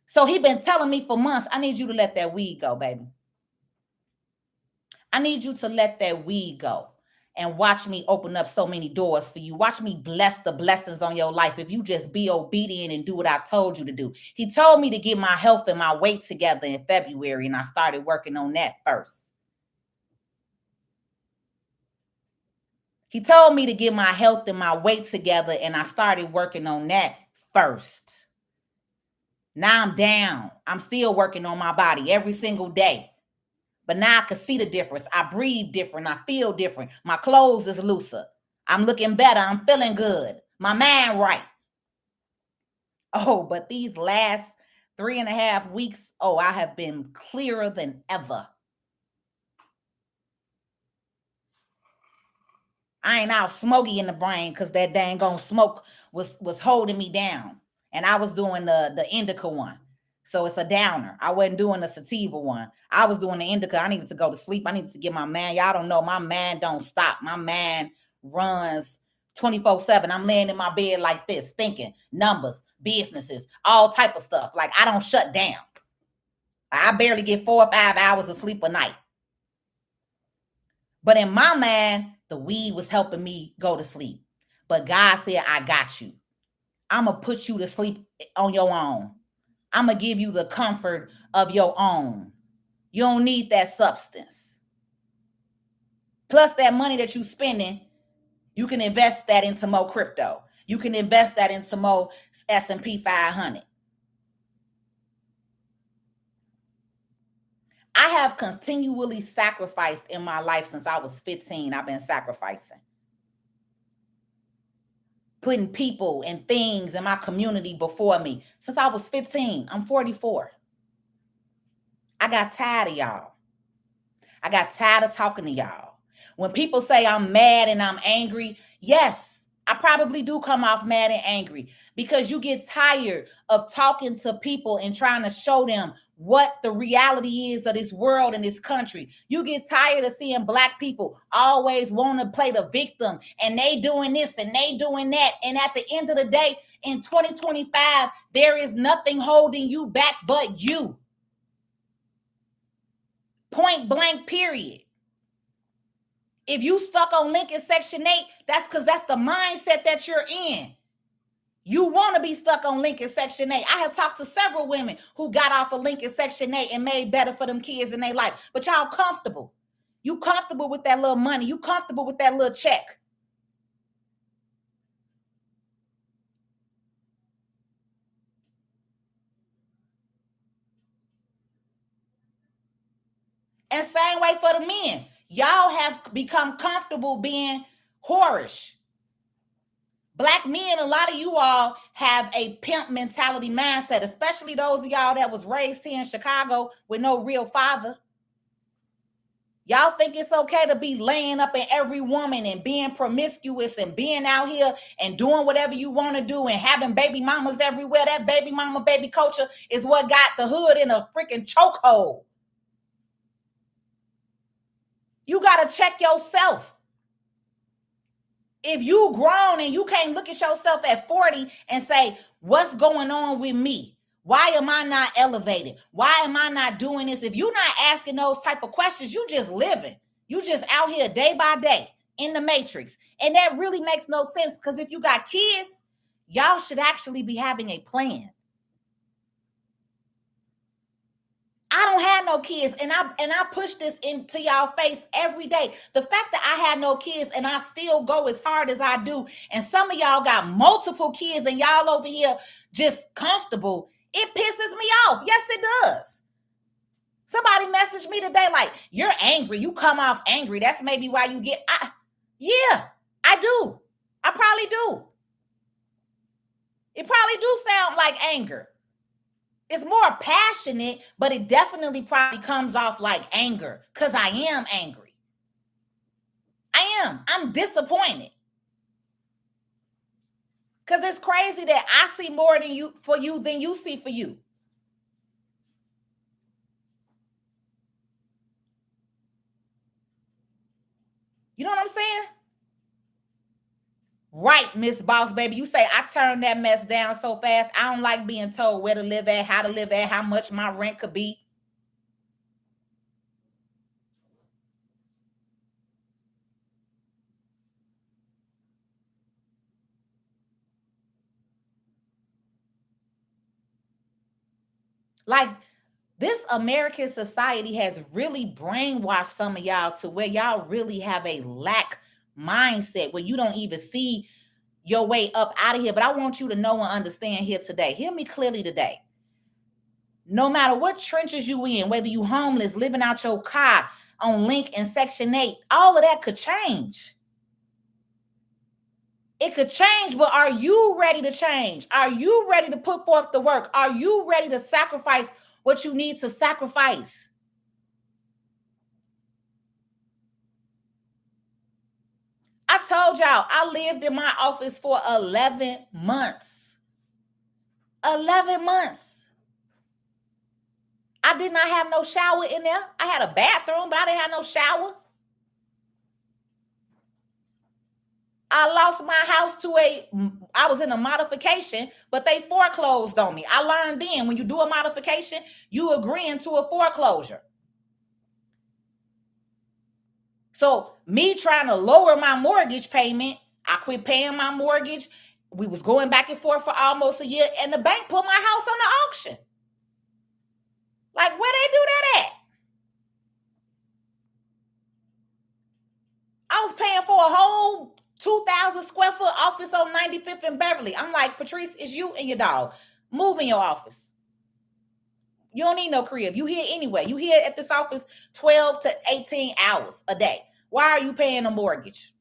So he been telling me for months, I need you to let that weed go, baby. I need you to let that weed go and watch me open up so many doors for you. Watch me bless the blessings on your life if you just be obedient and do what I told you to do. He told me to get my health and my weight together in February, and I started working on that first. He told me to get my health and my weight together, and I started working on that first. Now I'm down. I'm still working on my body every single day. But now I can see the difference. I breathe different. I feel different. My clothes is looser. I'm looking better. I'm feeling good. My mind right. Oh, but these last 3.5 weeks, oh, I have been clearer than ever. I ain't out smoky in the brain because that dang on smoke was holding me down. And I was doing the indica one. So it's a downer. I wasn't doing the sativa one. I was doing the indica. I needed to go to sleep. I needed to get my man. Y'all don't know. My man don't stop. My man runs 24/7. I'm laying in my bed like this, thinking numbers, businesses, all type of stuff. Like, I don't shut down. I barely get 4 or 5 hours of sleep a night. But in my mind, the weed was helping me go to sleep. But God said, I got you. I'm going to put you to sleep on your own. I'm going to give you the comfort of your own. You don't need that substance. Plus that money that you're spending, you can invest that into more crypto. You can invest that into more S&P 500. I have continually sacrificed in my life since I was 15. I've been sacrificing. Putting people and things in my community before me. Since I was 15, I'm 44. I got tired of y'all. I got tired of talking to y'all. When people say I'm mad and I'm angry, yes, I probably do come off mad and angry because you get tired of talking to people and trying to show them what the reality is of this world and this country. You get tired of seeing Black people always want to play the victim and they doing this and they doing that. And at the end of the day, in 2025, there is nothing holding you back but you. Point blank, period. If you stuck on Lincoln Section 8, that's because that's the mindset that you're in. You want to be stuck on Lincoln Section 8. I have talked to several women who got off of Lincoln Section 8 and made better for them kids in their life. But y'all comfortable. You comfortable with that little money. You comfortable with that little check. And same way for the men. Y'all have become comfortable being whorish. Black men, a lot of you all have a pimp mentality mindset, especially those of y'all that was raised here in Chicago with no real father. Y'all think it's okay to be laying up in every woman and being promiscuous and being out here and doing whatever you want to do and having baby mamas everywhere. That baby mama, baby culture is what got the hood in a freaking chokehold. You got to check yourself. If you grown and you can't look at yourself at 40 and say, what's going on with me? Why am I not elevated? Why am I not doing this? If you're not asking those type of questions, you just living. You just out here day by day in the matrix. And that really makes no sense, because if you got kids, y'all should actually be having a plan. I don't have no kids, and I push this into y'all face every day. The fact that I had no kids and I still go as hard as I do, and some of y'all got multiple kids and y'all over here just comfortable, it pisses me off. Yes, it does. Somebody messaged me today like, you're angry. You come off angry. That's maybe why you get, yeah, I do. I probably do. It probably do sound like anger. It's more passionate, but it definitely probably comes off like anger, because I am angry. I am. I'm disappointed. Because it's crazy that I see more than you for you than you see for you. You know what I'm saying? Right, Miss Boss Baby. You say I turned that mess down so fast. I don't like being told where to live at, how to live at, how much my rent could be. Like, this American society has really brainwashed some of y'all to where y'all really have a lack mindset where you don't even see your way up out of here. But I want you to know and understand here today. Hear me clearly today. No matter what trenches you in, whether you homeless, living out your car on Link and Section 8, all of that could change. It could change, but are you ready to change? Are you ready to put forth the work? Are you ready to sacrifice what you need to sacrifice? I told y'all I lived in my office for 11 months. 11 months. I did not have no shower in there. I had a bathroom, but I didn't have no shower. I lost my house to I was in a modification, but they foreclosed on me. I learned then when you do a modification, you agreeing to a foreclosure. So me trying to lower my mortgage payment, I quit paying my mortgage. We was going back and forth for almost a year, and the bank put my house on the auction. Like, where they do that at? I was paying for a whole 2,000 square foot office on 95th and Beverly. I'm like, Patrice, it's you and your dog. Move in your office. You don't need no crib. You here anyway. You here at this office 12 to 18 hours a day. Why are you paying a mortgage?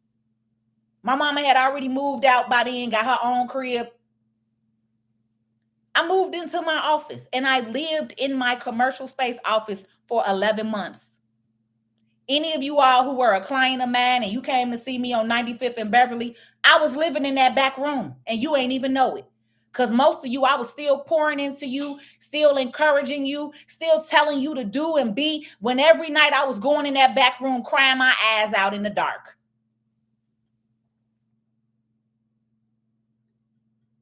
My mama had already moved out by then, got her own crib. I moved into my office and I lived in my commercial space office for 11 months. Any of you all who were a client of mine and you came to see me on 95th and Beverly, I was living in that back room and you ain't even know it. Because most of you, I was still pouring into you, still encouraging you, still telling you to do and be, when every night I was going in that back room crying my eyes out in the dark.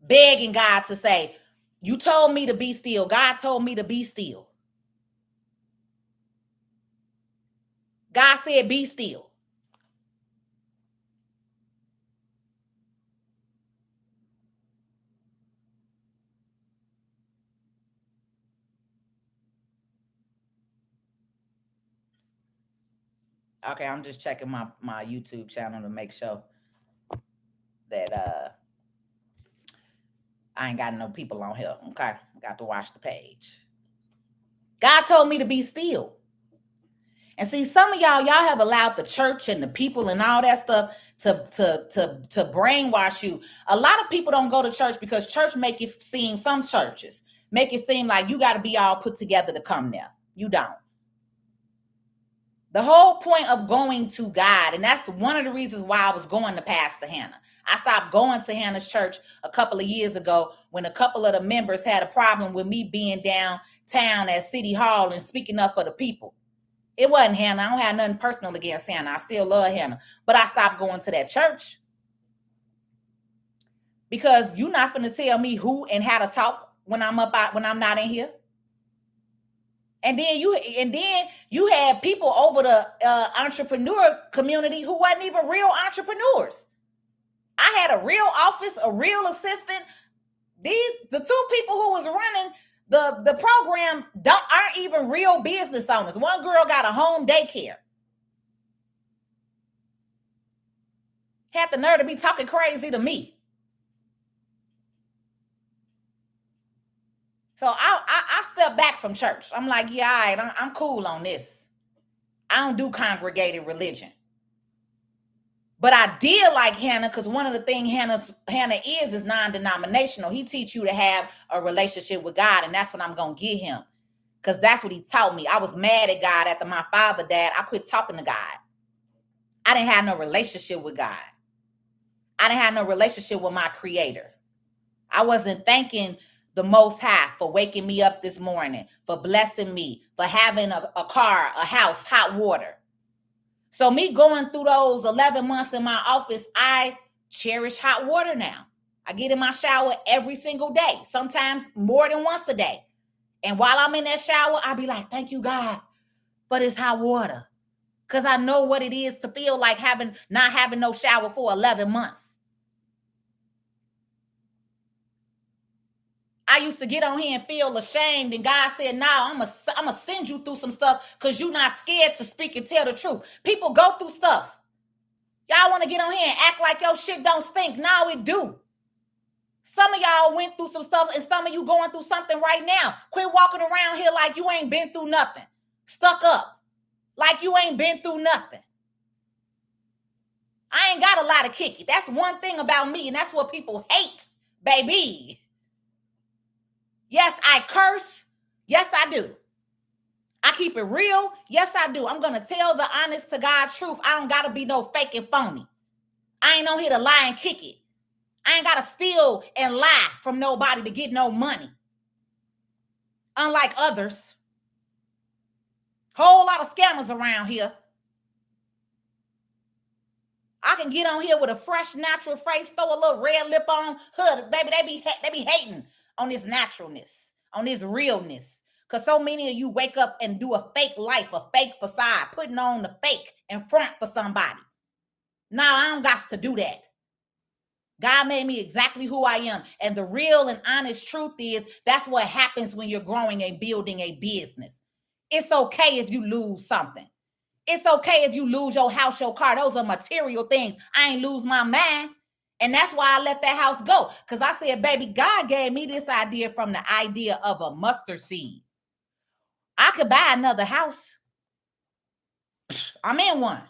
Begging God to say, you told me to be still. God told me to be still. God said, be still. Okay, I'm just checking my YouTube channel to make sure that I ain't got no people on here. Okay, got to watch the page. God told me to be still. And see, some of y'all have allowed the church and the people and all that stuff to brainwash you. A lot of people don't go to church because church make it seem, some churches make it seem like you got to be all put together to come there. You don't. The whole point of going to God, and that's one of the reasons why I was going to Pastor Hannah. I stopped going to Hannah's church a couple of years ago when a couple of the members had a problem with me being downtown at City Hall and speaking up for the people. It wasn't Hannah. I don't have nothing personal against Hannah. I still love Hannah. But I stopped going to that church. Because you're not going to tell me who and how to talk when I'm not in here. And then you had people over the entrepreneur community who wasn't even real entrepreneurs. I had a real office, a real assistant. The two people who was running the program aren't even real business owners. One girl got a home daycare. Had the nerve to be talking crazy to me. So I stepped back from church. I'm like, yeah, all right, I'm cool on this. I don't do congregated religion. But I did like Hannah because one of the things Hannah is non-denominational. He teach you to have a relationship with God, and that's what I'm going to give him because that's what he taught me. I was mad at God after my father died. I quit talking to God. I didn't have no relationship with God. I didn't have no relationship with my creator. I wasn't thanking the Most High for waking me up this morning, for blessing me, for having a car, a house, hot water. So me going through those 11 months in my office, I cherish hot water now. I get in my shower every single day, sometimes more than once a day. And while I'm in that shower, I'll be like, thank you, God, for this hot water. Because I know what it is to feel like not having no shower for 11 months. I used to get on here and feel ashamed, and God said, no, I'm gonna send you through some stuff because you're not scared to speak and tell the truth. People go through stuff. Y'all want to get on here and act like your shit don't stink. Now it do. Some of y'all went through some stuff, and some of you going through something right now. Quit walking around here like you ain't been through nothing. Stuck up. Like you ain't been through nothing. I ain't got a lot of kick it. That's one thing about me, and that's what people hate, baby. Yes, I curse. Yes, I do. I keep it real. Yes, I do. I'm going to tell the honest to God truth. I don't got to be no fake and phony. I ain't on here to lie and kick it. I ain't got to steal and lie from nobody to get no money. Unlike others. Whole lot of scammers around here. I can get on here with a fresh, natural face, throw a little red lip on, hood. Baby, they be hating on this naturalness, on this realness. Because so many of you wake up and do a fake life, a fake facade, putting on the fake in front for somebody. No, I don't got to do that. God made me exactly who I am. And the real and honest truth is that's what happens when you're growing and building a business. It's okay if you lose something. It's okay if you lose your house, your car. Those are material things. I ain't lose my mind. And that's why I let that house go. Because I said, baby, God gave me this idea from the idea of a mustard seed. I could buy another house. I'm in one.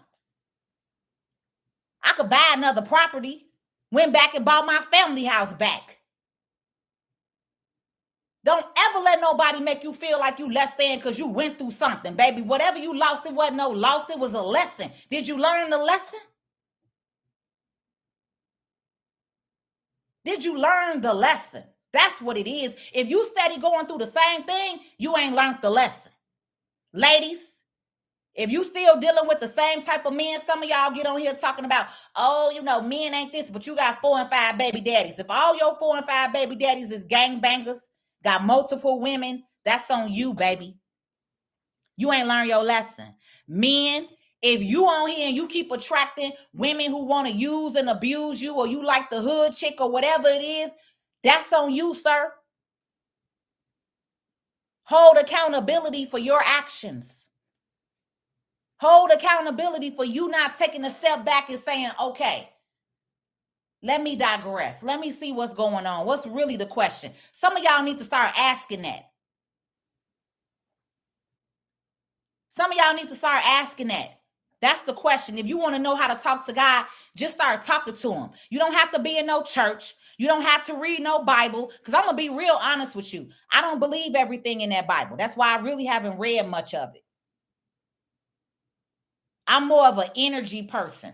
I could buy another property. Went back and bought my family house back. Don't ever let nobody make you feel like you less than because you went through something, baby. Whatever you lost, it wasn't no loss. It was a lesson. Did you learn the lesson? Did you learn the lesson? That's what it is. If you steady going through the same thing, you ain't learned the lesson. Ladies, if you still dealing with the same type of men, some of y'all get on here talking about, oh, men ain't this, but you got 4 and 5 baby daddies. If all your 4 and 5 baby daddies is gangbangers, got multiple women, that's on you, baby. You ain't learned your lesson. Men, if you on here and you keep attracting women who want to use and abuse you, or you like the hood chick or whatever it is, that's on you, sir. Hold accountability for your actions. Hold accountability for you not taking a step back and saying, okay, let me digress. Let me see what's going on. What's really the question? Some of y'all need to start asking that. Some of y'all need to start asking that. That's the question. If you want to know how to talk to God, just start talking to him. You don't have to be in no church. You don't have to read no Bible. Because I'm going to be real honest with you. I don't believe everything in that Bible. That's why I really haven't read much of it. I'm more of an energy person.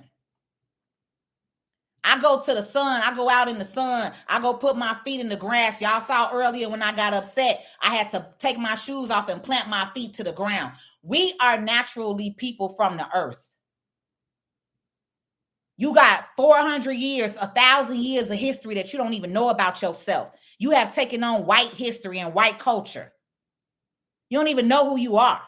I go to the sun. I go out in the sun. I go put my feet in the grass. Y'all saw earlier when I got upset, I had to take my shoes off and plant my feet to the ground. We are naturally people from the earth. You got 400 years, 1,000 years of history that you don't even know about yourself. You have taken on white history and white culture. You don't even know who you are.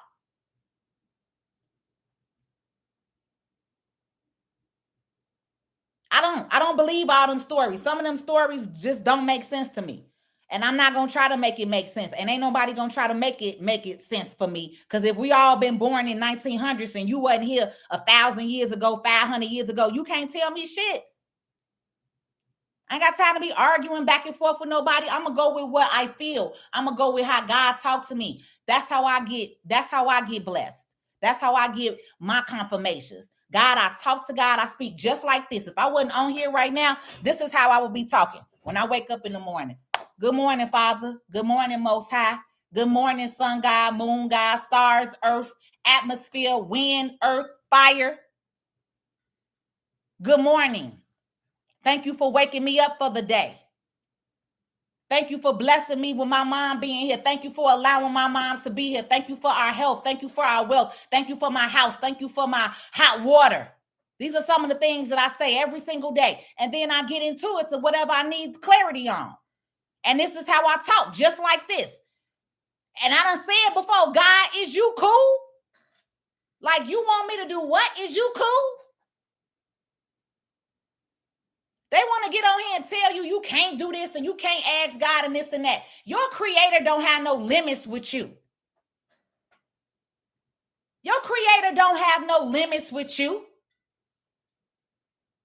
I don't believe all them stories. Some of them stories just don't make sense to me. And I'm not going to try to make it make sense. And ain't nobody going to try to make it sense for me. Because if we all been born in 1900s and you wasn't here 1,000 years ago, 500 years ago, you can't tell me shit. I ain't got time to be arguing back and forth with nobody. I'm going to go with what I feel. I'm going to go with how God talked to me. That's how I get blessed. That's how I get my confirmations. God, I talk to God. I speak just like this. If I wasn't on here right now, this is how I would be talking when I wake up in the morning. Good morning, Father. Good morning, Most High. Good morning, sun God, moon God, stars, earth, atmosphere, wind, earth, fire. Good morning. Thank you for waking me up for the day. Thank you for blessing me with my mom being here. Thank you for allowing my mom to be here. Thank you for our health. Thank you for our wealth. Thank you for my house. Thank you for my hot water. These are some of the things that I say every single day. And then I get into it to whatever I need clarity on. And this is how I talk, just like this. And I done said before, God, is you cool? Like, you want me to do what? Is you cool? They want to get on here and tell you you can't do this and you can't ask God and this and that. Your creator don't have no limits with you. Your creator don't have no limits with you.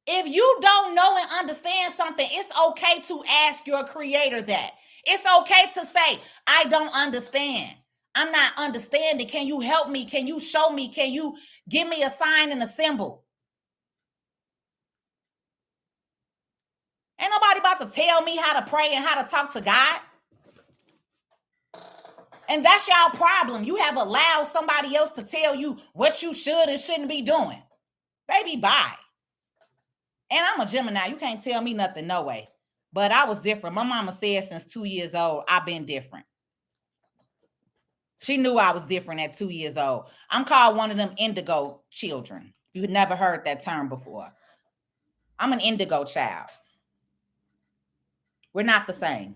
If you don't know and understand something, it's okay to ask your creator that. It's okay to say, I don't understand. I'm not understanding. Can you help me? Can you show me? Can you give me a sign and a symbol? Ain't nobody about to tell me how to pray and how to talk to God. And that's y'all problem. You have allowed somebody else to tell you what you should and shouldn't be doing. Baby, bye. And I'm a Gemini. You can't tell me nothing, no way. But I was different. My mama said since 2 years old, I've been different. She knew I was different at 2 years old. I'm called one of them indigo children. You've never heard that term before. I'm an indigo child. We're not the same.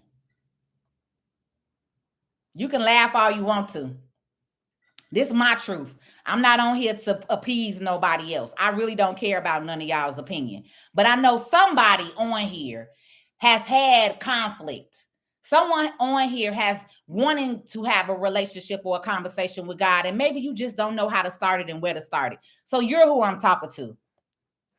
You can laugh all you want to. This is my truth. I'm not on here to appease nobody else. I really don't care about none of y'all's opinion. But I know somebody on here has had conflict. Someone on here has wanting to have a relationship or a conversation with God, and maybe you just don't know how to start it and where to start it. So you're who I'm talking to.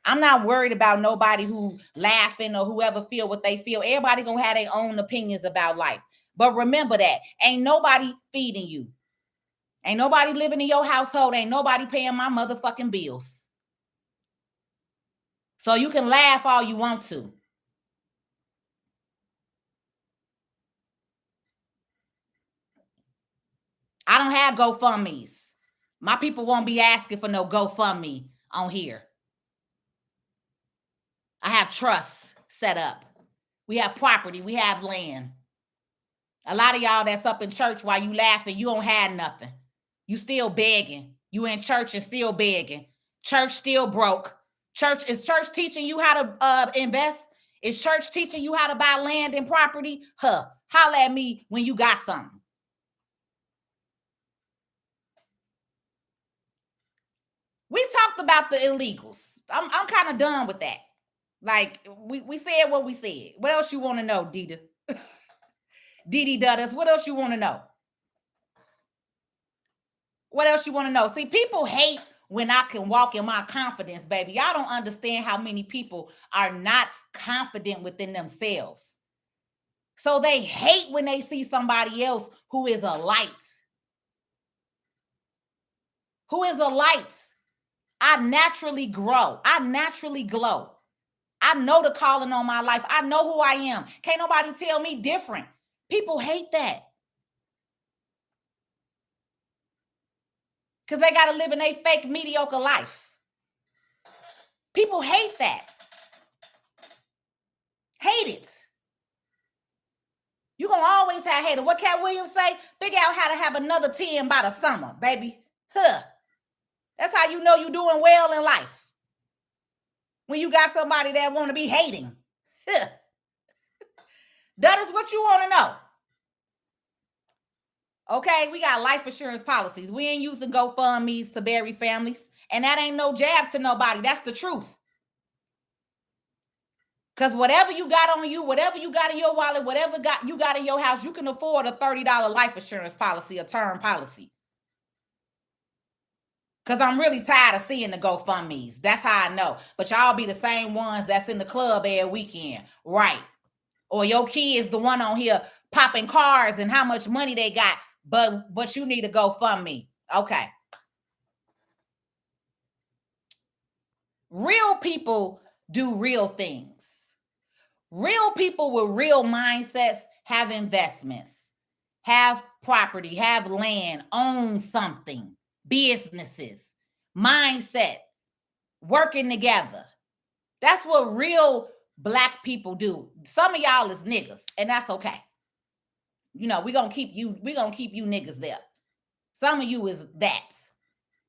I'm not worried about nobody who laughing or whoever feel what they feel. Everybody gonna have their own opinions about life. But remember that ain't nobody feeding you. Ain't nobody living in your household. Ain't nobody paying my motherfucking bills. So you can laugh all you want to. I don't have GoFundMes. My people won't be asking for no GoFundMe on here. I have trusts set up. We have property. We have land. A lot of y'all that's up in church while you laughing, you don't have nothing. You still begging. You in church and still begging. Church still broke. Is church teaching you how to invest? Is church teaching you how to buy land and property? Holla at me when you got something. We talked about the illegals. I'm kind of done with that. Like, we said what we said. What else you want to know, Dita? Didi Dutters, what else you want to know? What else you want to know? See, people hate when I can walk in my confidence, baby. Y'all don't understand how many people are not confident within themselves. So they hate when they see somebody else who is a light. Who is a light. I naturally grow. I naturally glow. I know the calling on my life. I know who I am. Can't nobody tell me different. People hate that. Because they got to live in a fake, mediocre life. People hate that. Hate it. You're going to always have haters. What Cat Williams say? Figure out how to have another 10 by the summer, baby. Huh. That's how you know you're doing well in life. When you got somebody that want to be hating. Huh. That is what you want to know. Okay, we got life insurance policies. We ain't using GoFundMe's to bury families. And that ain't no jab to nobody. That's the truth. Because whatever you got on you, whatever you got in your wallet, whatever you got in your house, you can afford a $30 life insurance policy, a term policy. Because I'm really tired of seeing the GoFundMe's. That's how I know. But y'all be the same ones that's in the club every weekend. Right. Or your kid is the one on here popping cars and how much money they got. But you need to GoFundMe. Okay. Real people do real things. Real people with real mindsets have investments, have property, have land, own something, businesses, mindset, working together. That's what real Black people do. Some of y'all is niggas, and that's okay. You know, we're gonna keep you niggas there. Some of you is that,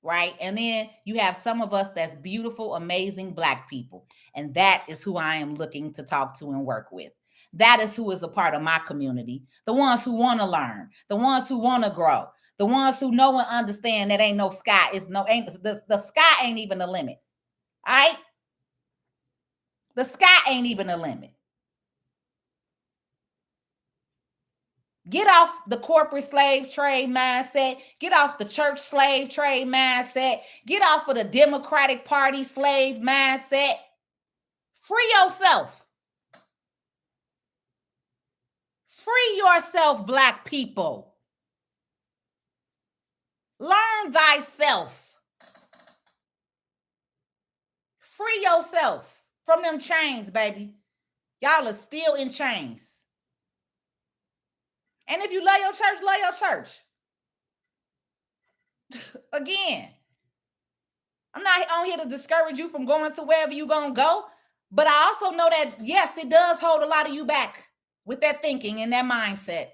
right? And then you have some of us that's beautiful, amazing Black people. And that is who I am looking to talk to and work with. That is who is a part of my community. The ones who want to learn, the ones who want to grow, the ones who know and understand that ain't no sky. The sky ain't even the limit. All right? The sky ain't even the limit. Get off the corporate slave trade mindset. Get off the church slave trade mindset. Get off of the Democratic Party slave mindset. Free yourself. Free yourself, Black people. Learn thyself. Free yourself from them chains, baby. Y'all are still in chains. And if you love your church. Again, I'm not on here to discourage you from going to wherever you're going to go. But I also know that, yes, it does hold a lot of you back with that thinking and that mindset.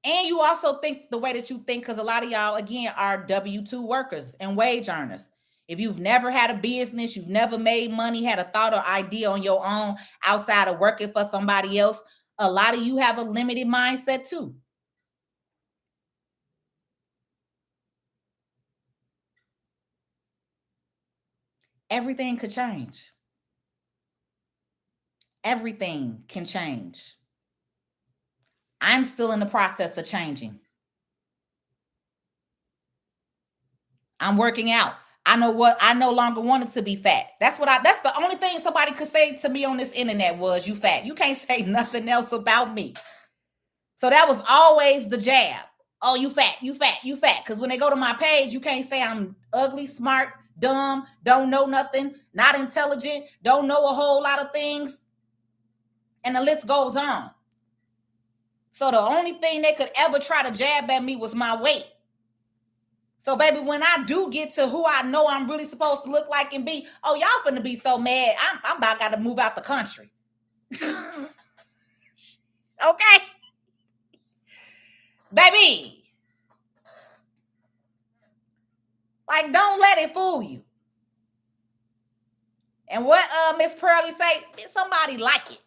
And you also think the way that you think, because a lot of y'all, again, are W-2 workers and wage earners. If you've never had a business, you've never made money, had a thought or idea on your own outside of working for somebody else, a lot of you have a limited mindset too. Everything could change. Everything can change. I'm still in the process of changing. I'm working out. I know what I no longer wanted to be fat. That's the only thing somebody could say to me on this internet was, you fat. You can't say nothing else about me. So that was always the jab. Oh, you fat, you fat, you fat. Because when they go to my page, you can't say I'm ugly, smart, dumb, don't know nothing, not intelligent, don't know a whole lot of things. And the list goes on. So the only thing they could ever try to jab at me was my weight. So, baby, when I do get to who I know I'm really supposed to look like and be, oh, y'all finna be so mad. I'm about got to move out the country. Okay? Baby. Like, don't let it fool you. And what Miss Pearlie say? Somebody like it.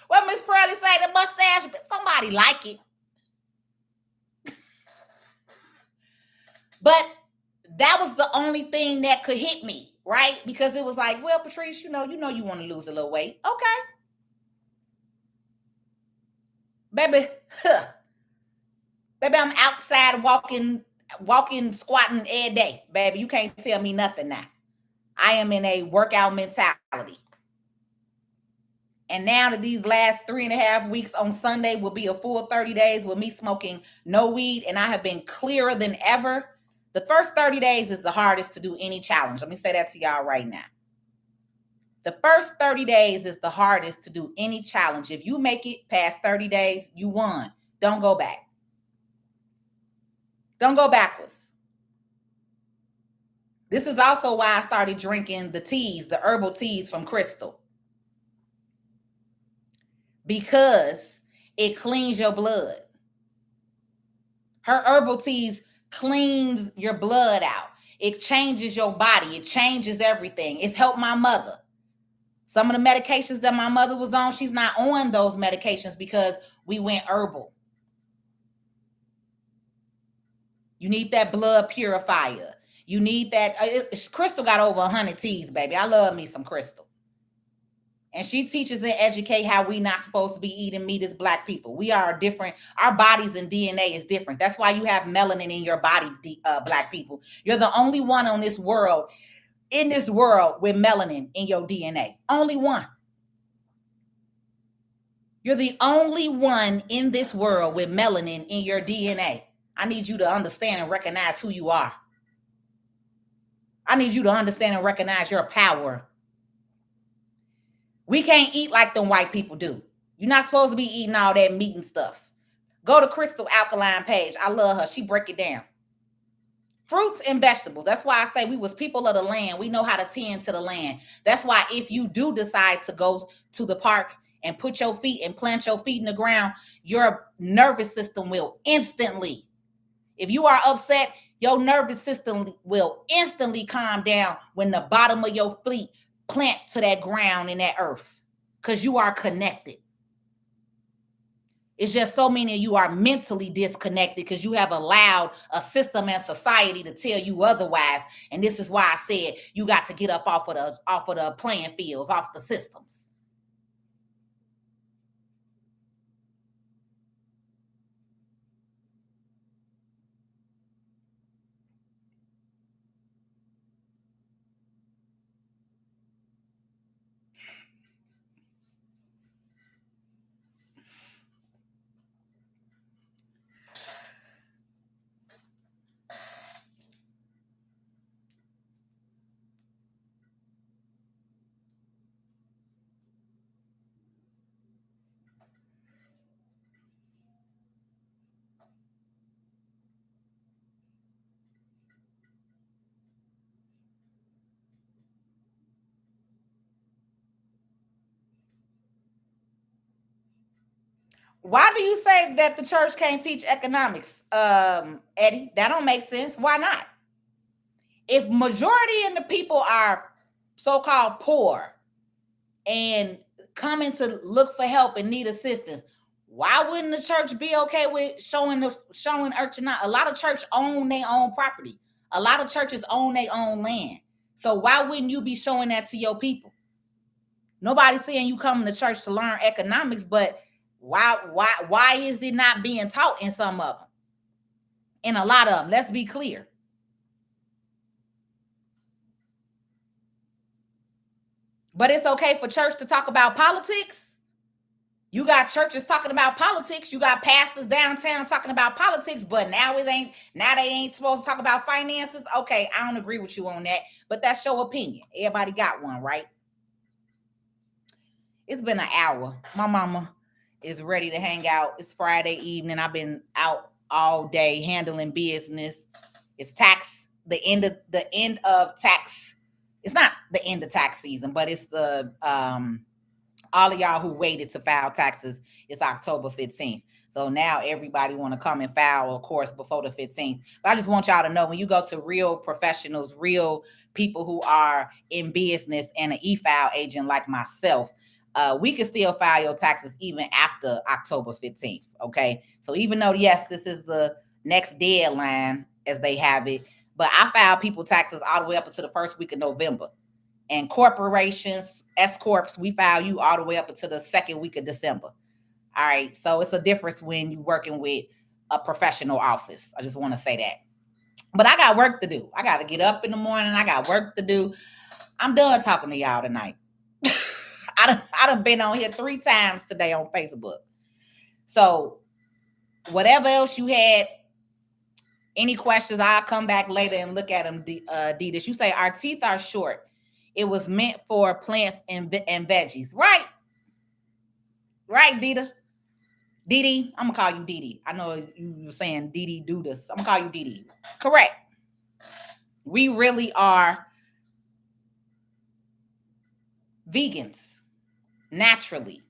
What Miss Pearlie say? The mustache, somebody like it. But that was the only thing that could hit me, right? Because it was like, well, Patrice, you know you want to lose a little weight. Okay. Baby, Baby, I'm outside walking, squatting every day. Baby, you can't tell me nothing now. I am in a workout mentality. And now that these last 3.5 weeks on Sunday will be a full 30 days with me smoking no weed, and I have been clearer than ever. The first 30 days is the hardest to do any challenge. Let me say that to y'all right now. The first 30 days is the hardest to do any challenge. If you make it past 30 days, you won. Don't go back. Don't go backwards. This is also why I started drinking the teas, the herbal teas from Crystal. Because it cleans your blood. Her herbal teas cleans your blood out. It changes your body. It changes everything. It's helped my mother. Some of the medications that my mother was on, she's not on those medications because we went herbal. You need that blood purifier. You need that. Crystal got over 100 teas, baby. I love me some Crystal. And she teaches and educates how we not supposed to be eating meat as Black people. We are different. Our bodies and DNA is different. That's why you have melanin in your body, Black people. You're the only one on this world, in this world, with melanin in your DNA. Only one. You're the only one in this world with melanin in your DNA. I need you to understand and recognize who you are. I need you to understand and recognize your power. We can't eat like them white people do. You're not supposed to be eating all that meat and stuff. Go to Crystal Alkaline page. I love her. She break it down. Fruits and vegetables. That's why I say we was people of the land. We know how to tend to the land. That's why if you do decide to go to the park and put your feet and plant your feet in the ground, your nervous system will instantly, if you are upset, your nervous system will instantly calm down when the bottom of your feet plant to that ground and that earth, because you are connected. It's just so many of you are mentally disconnected because you have allowed a system and society to tell you otherwise. And this is why I said you got to get up off of the playing fields, off the systems. Why do you say that the church can't teach economics, Eddie? That don't make sense. Why not? If majority of the people are so-called poor and coming to look for help and need assistance, why wouldn't the church be okay with showing urchin? A lot of church own their own property. A lot of churches own their own land. So why wouldn't you be showing that to your people? Nobody's saying you come to church to learn economics, but why is it not being taught in some of them? In a lot of them, let's be clear. But it's okay for church to talk about politics. You got churches talking about politics. You got pastors downtown talking about politics, but now they ain't supposed to talk about finances. Okay, I don't agree with you on that, but that's your opinion. Everybody got one, right? It's been an hour. My mama is ready to hang out. It's Friday evening. I've been out all day handling business. It's the end of tax. It's not the end of tax season, but it's the all of y'all who waited to file taxes. It's October 15th. So now everybody want to come and file, of course, before the 15th. But I just want y'all to know, when you go to real professionals, real people who are in business and an e-file agent like myself, we can still file your taxes even after October 15th. Okay. So even though, yes, this is the next deadline as they have it, but I file people taxes all the way up until the first week of November. And corporations, S-corps, we file you all the way up until the second week of December. All right. So it's a difference when you're working with a professional office. I just want to say that. But I got work to do. I got to get up in the morning. I got work to do. I'm done talking to y'all tonight. I done been on here 3 times today on Facebook. So whatever else you had, any questions, I'll come back later and look at them, Deedis. You say our teeth are short. It was meant for plants and veggies. Right? Right, Dita? Didi, I'm going to call you Didi. I know you were saying Didi do this. I'm going to call you Didi. Correct. We really are vegans naturally,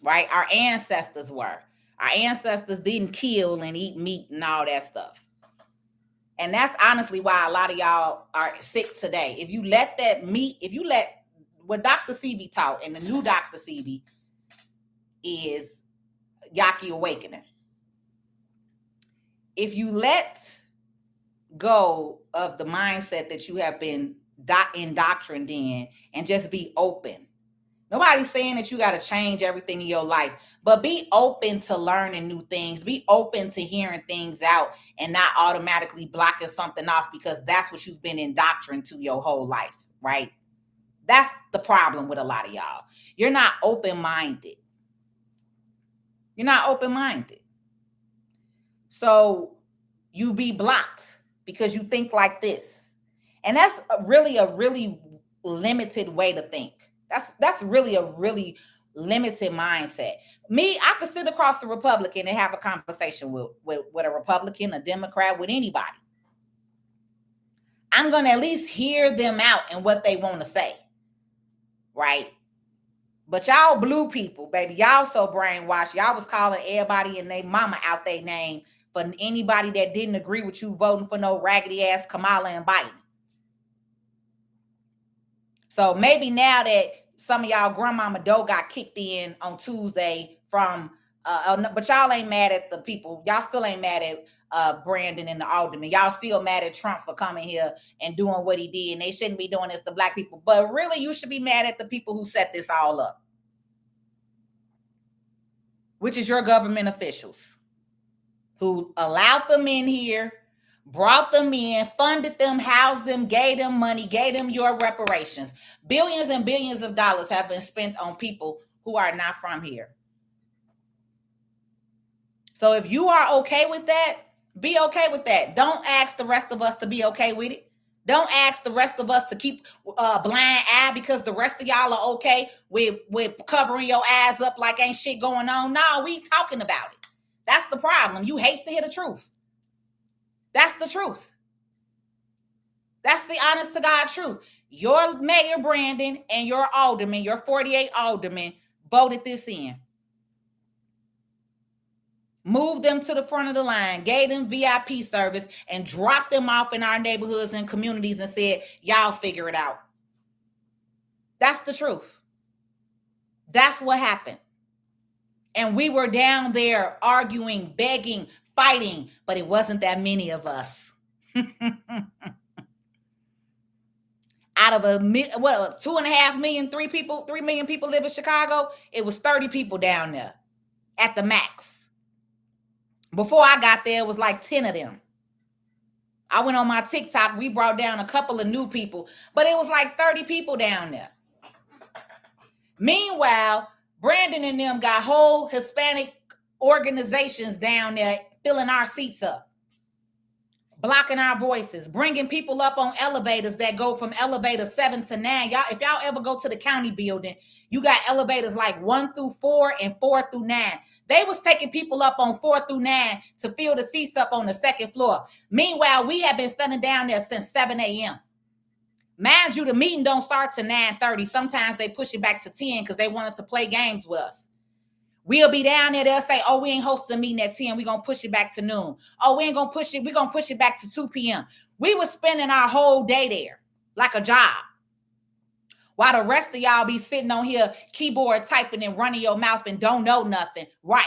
right? Our ancestors were. Our ancestors didn't kill and eat meat and all that stuff. And that's honestly why a lot of y'all are sick today. If you let that meat, if you let what Dr. Sebi taught, and the new Dr. Sebi is Yaki Awakening. If you let go of the mindset that you have been indoctrined in and just be open. Nobody's saying that you got to change everything in your life, but be open to learning new things. Be open to hearing things out and not automatically blocking something off because that's what you've been indoctrined to your whole life, right? That's the problem with a lot of y'all. You're not open-minded. You're not open-minded. So you be blocked because you think like this. And that's a really limited way to think. That's really a really limited mindset. Me, I could sit across the Republican and have a conversation with a Republican, a Democrat, with anybody. I'm going to at least hear them out and what they want to say. Right? But y'all blue people, baby, y'all so brainwashed. Y'all was calling everybody and their mama out their name for anybody that didn't agree with you voting for no raggedy ass Kamala and Biden. So maybe now that some of y'all grandmama dough got kicked in on Tuesday from, but y'all ain't mad at the people. Y'all still ain't mad at Brandon and the alderman. Y'all still mad at Trump for coming here and doing what he did. And they shouldn't be doing this to black people. But really, you should be mad at the people who set this all up, which is your government officials who allowed them in here, brought them in, funded them, housed them, gave them money, gave them your reparations. Billions and billions of dollars have been spent on people who are not from here. So if you are okay with that, be okay with that. Don't ask the rest of us to be okay with it. Don't ask the rest of us to keep a blind eye because the rest of y'all are okay with covering your ass up like ain't shit going on. No, we talking about it. That's the problem. You hate to hear the truth. That's the truth. That's the honest to God truth. Your mayor, Brandon, and your alderman, your 48 aldermen, voted this in. Moved them to the front of the line, gave them VIP service, and dropped them off in our neighborhoods and communities and said, y'all figure it out. That's the truth. That's what happened. And we were down there arguing, begging, fighting, but it wasn't that many of us. Out of 2.5 million, 3 million people live in Chicago, it was 30 people down there at the max. Before I got there, it was like 10 of them. I went on my TikTok, we brought down a couple of new people, but it was like 30 people down there. Meanwhile, Brandon and them got whole Hispanic organizations down there filling our seats up, blocking our voices, bringing people up on elevators that go from elevator 7 to 9. Y'all, if y'all ever go to the county building, you got elevators like 1 through 4 and 4 through 9. They was taking people up on 4 through 9 to fill the seats up on the second floor. Meanwhile, we have been standing down there since 7 a.m. Mind you, the meeting don't start to 9:30. Sometimes they push it back to 10 because they wanted to play games with us. We'll be down there. They'll say, oh, we ain't hosting a meeting at 10. We're going to push it back to noon. Oh, we ain't going to push it. We're going to push it back to 2 p.m. We were spending our whole day there like a job. While the rest of y'all be sitting on here, keyboard typing and running your mouth and don't know nothing. Right.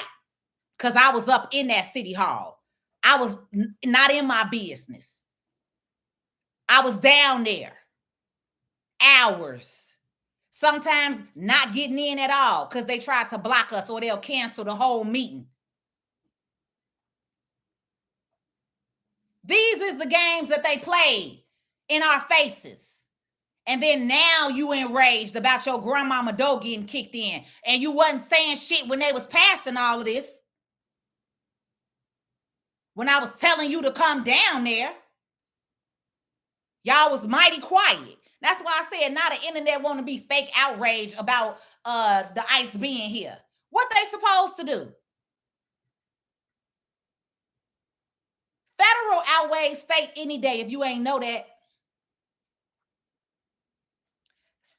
Because I was up in that city hall. I was not in my business. I was down there. Hours. Sometimes not getting in at all because they try to block us or they'll cancel the whole meeting. These is the games that they played in our faces. And then now you enraged about your grandmama dough getting kicked in. And you wasn't saying shit when they was passing all of this. When I was telling you to come down there, y'all was mighty quiet. That's why I said now the internet want to be fake outrage about the ICE being here. What they supposed to do? Federal outweighs state any day, if you ain't know that.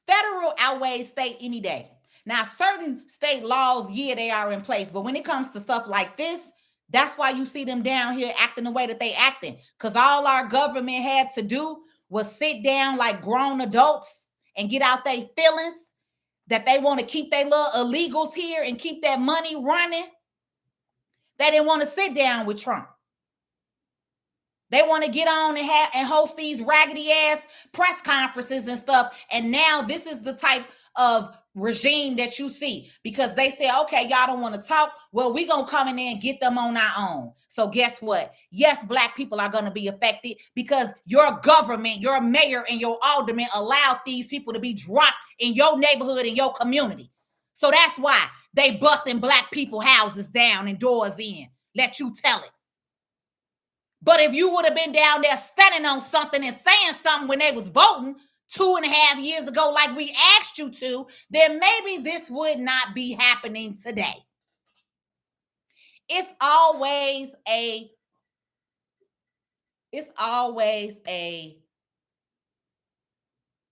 Federal outweighs state any day. Now, certain state laws, yeah, they are in place. But when it comes to stuff like this, that's why you see them down here acting the way that they acting. Because all our government had to do was sit down like grown adults and get out their feelings that they want to keep their little illegals here and keep that money running. They didn't want to sit down with Trump. They want to get on and host these raggedy ass press conferences and stuff. And now this is the type of regime that you see, because they say, okay, y'all don't want to talk. Well, we going to come in there and get them on our own. So guess what? Yes, Black people are going to be affected because your government, your mayor and your alderman allowed these people to be dropped in your neighborhood, in your community. So that's why they busting Black people houses down and doors in. Let you tell it. But if you would have been down there standing on something and saying something when they was voting 2.5 years ago, like we asked you to, then maybe this would not be happening today. It's always a,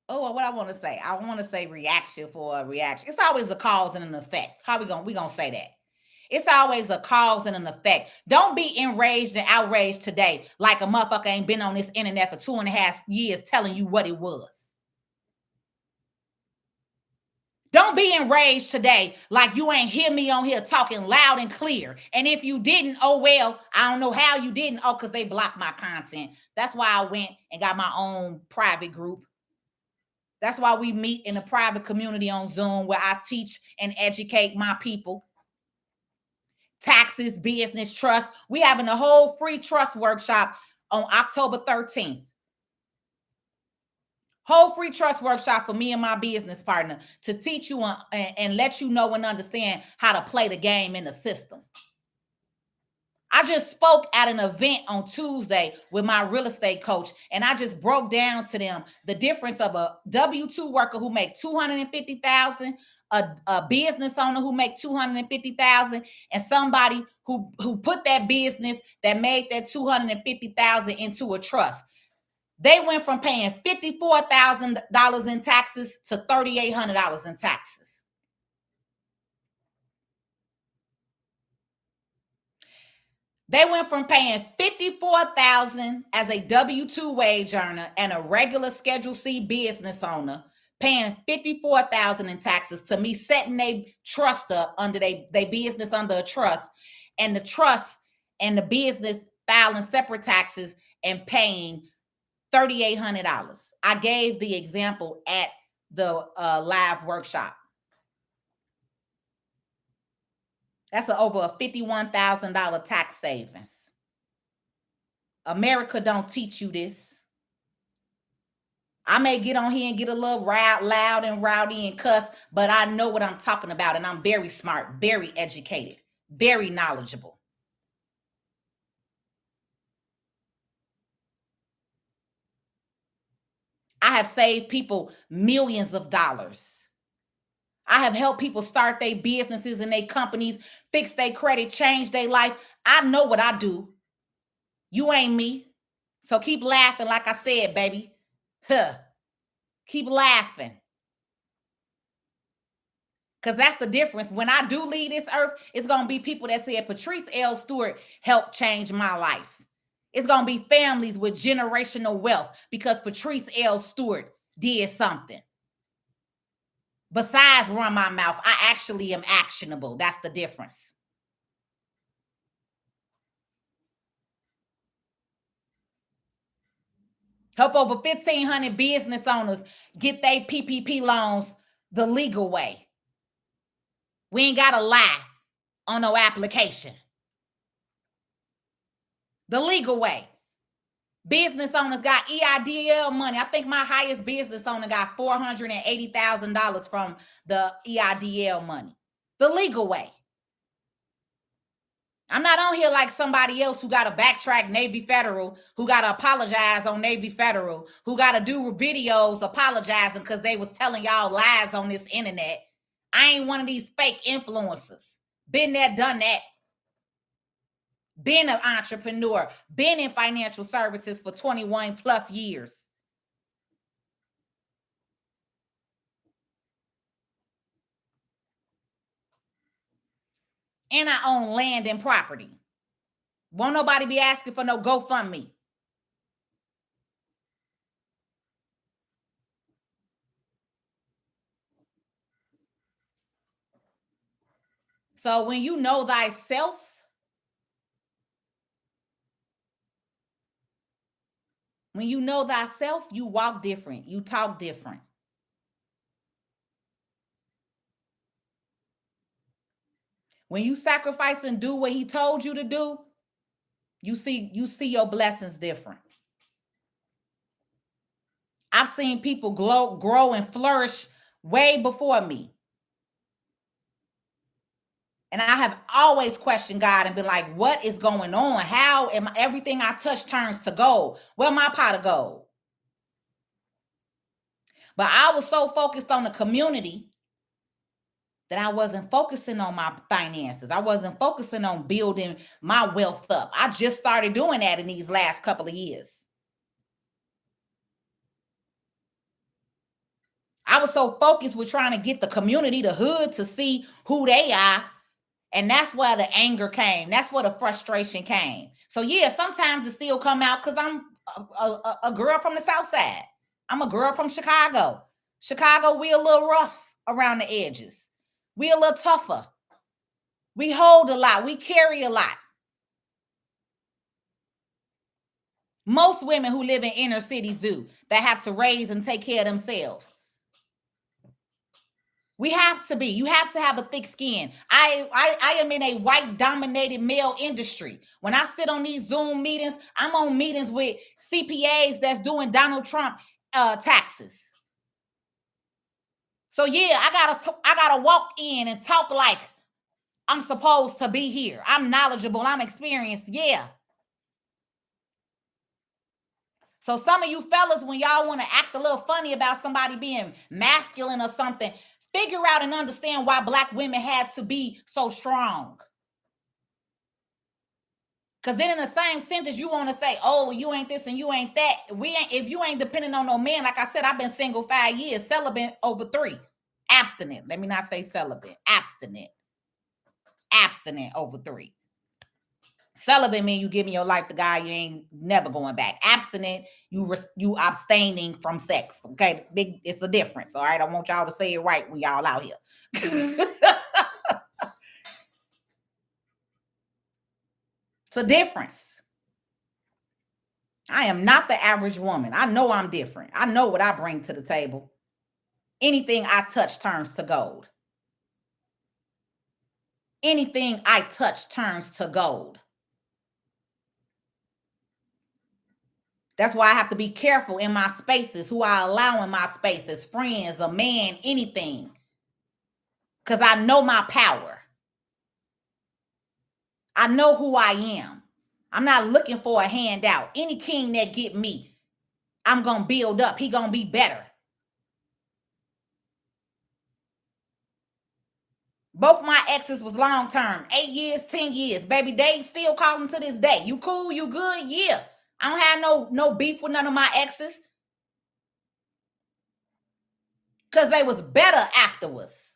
what I want to say? I want to say reaction for a reaction. It's always a cause and an effect. How we gonna say that? It's always a cause and an effect. Don't be enraged and outraged today like a motherfucker ain't been on this internet for 2.5 years telling you what it was. Don't be enraged today like you ain't hear me on here talking loud and clear. And if you didn't, oh well, I don't know how you didn't. Oh, because they blocked my content. That's why I went and got my own private group. That's why we meet in a private community on Zoom where I teach and educate my people. Taxes, business, trust. We having a whole free trust workshop on October 13th. Whole free trust workshop for me and my business partner to teach you and let you know and understand how to play the game in the system. I just spoke at an event on Tuesday with my real estate coach, and I just broke down to them the difference of a W-2 worker who make $250,000, a business owner who make $250,000, and somebody who put that business that made that $250,000 into a trust. They went from paying $54,000 in taxes to $3,800 in taxes. They went from paying $54,000 as a W-2 wage earner and a regular Schedule C business owner, paying $54,000 in taxes, to me setting their trust up under their business under a trust, and the trust and the business filing separate taxes and paying $3,800. I gave the example at the live workshop. That's over a $51,000 tax savings. America don't teach you this. I may get on here and get a little loud and rowdy and cuss, but I know what I'm talking about, and I'm very smart, very educated, very knowledgeable. I have saved people millions of dollars. I have helped people start their businesses and their companies, fix their credit, change their life. I know what I do. You ain't me. So keep laughing, like I said, baby. Keep laughing. Because that's the difference. When I do leave this earth, it's going to be people that said Patrice L. Stewart helped change my life. It's going to be families with generational wealth because Patrice L. Stewart did something. Besides run my mouth, I actually am actionable. That's the difference. Help over 1,500 business owners get their PPP loans the legal way. We ain't got to lie on no application. The legal way. Business owners got EIDL money. I think my highest business owner got $480,000 from the EIDL money, the legal way. I'm not on here like somebody else who got to backtrack Navy Federal, who got to apologize on Navy Federal, who got to do videos apologizing because they was telling y'all lies on this internet. I ain't one of these fake influencers. Been there, done that. Been an entrepreneur. Been in financial services for 21 plus years. And I own land and property. Won't nobody be asking for no GoFundMe. So when you know thyself, you walk different. You talk different. When you sacrifice and do what he told you to do, you see your blessings different. I've seen people grow and flourish way before me. And I have always questioned God and been like, what is going on? How am everything I touch turns to gold? Well, my pot of gold. But I was so focused on the community that I wasn't focusing on my finances. I wasn't focusing on building my wealth up. I just started doing that in these last couple of years. I was so focused with trying to get the community, the hood, to see who they are. And that's where the anger came. That's where the frustration came. So yeah, sometimes it still come out because I'm a girl from the South Side. I'm a girl from Chicago. Chicago, we a little rough around the edges. We a little tougher. We hold a lot. We carry a lot. Most women who live in inner cities do, that have to raise and take care of themselves. We have to be. You have to have a thick skin. I am in a white dominated male industry. When I sit on these Zoom meetings, I'm on meetings with CPAs that's doing Donald Trump taxes. So yeah, I gotta walk in and talk like I'm supposed to be here. I'm knowledgeable. I'm experienced. Yeah. So some of you fellas, when y'all want to act a little funny about somebody being masculine or something, figure out and understand why Black women had to be so strong. Because then in the same sentence, you want to say, oh, you ain't this and you ain't that. If you ain't depending on no man, like I said, I've been single 5 years, celibate over 3. Abstinent. Let me not say celibate. Abstinent. Abstinent over 3. Celibate mean you giving your life to God, you ain't never going back. Abstinent, you abstaining from sex. Okay, it's a difference. All right, I want y'all to say it right when y'all out here. It's a difference. I am not the average woman. I know I'm different. I know what I bring to the table. Anything I touch turns to gold. Anything I touch turns to gold. That's why I have to be careful in my spaces, who I allow in my spaces, friends, a man, anything. Because I know my power. I know who I am. I'm not looking for a handout. Any king that get me, I'm going to build up. He going to be better. Both my exes was long-term, 8 years, 10 years. Baby, they still calling to this day. You cool? You good? Yeah. I don't have no beef with none of my exes. Because they was better afterwards.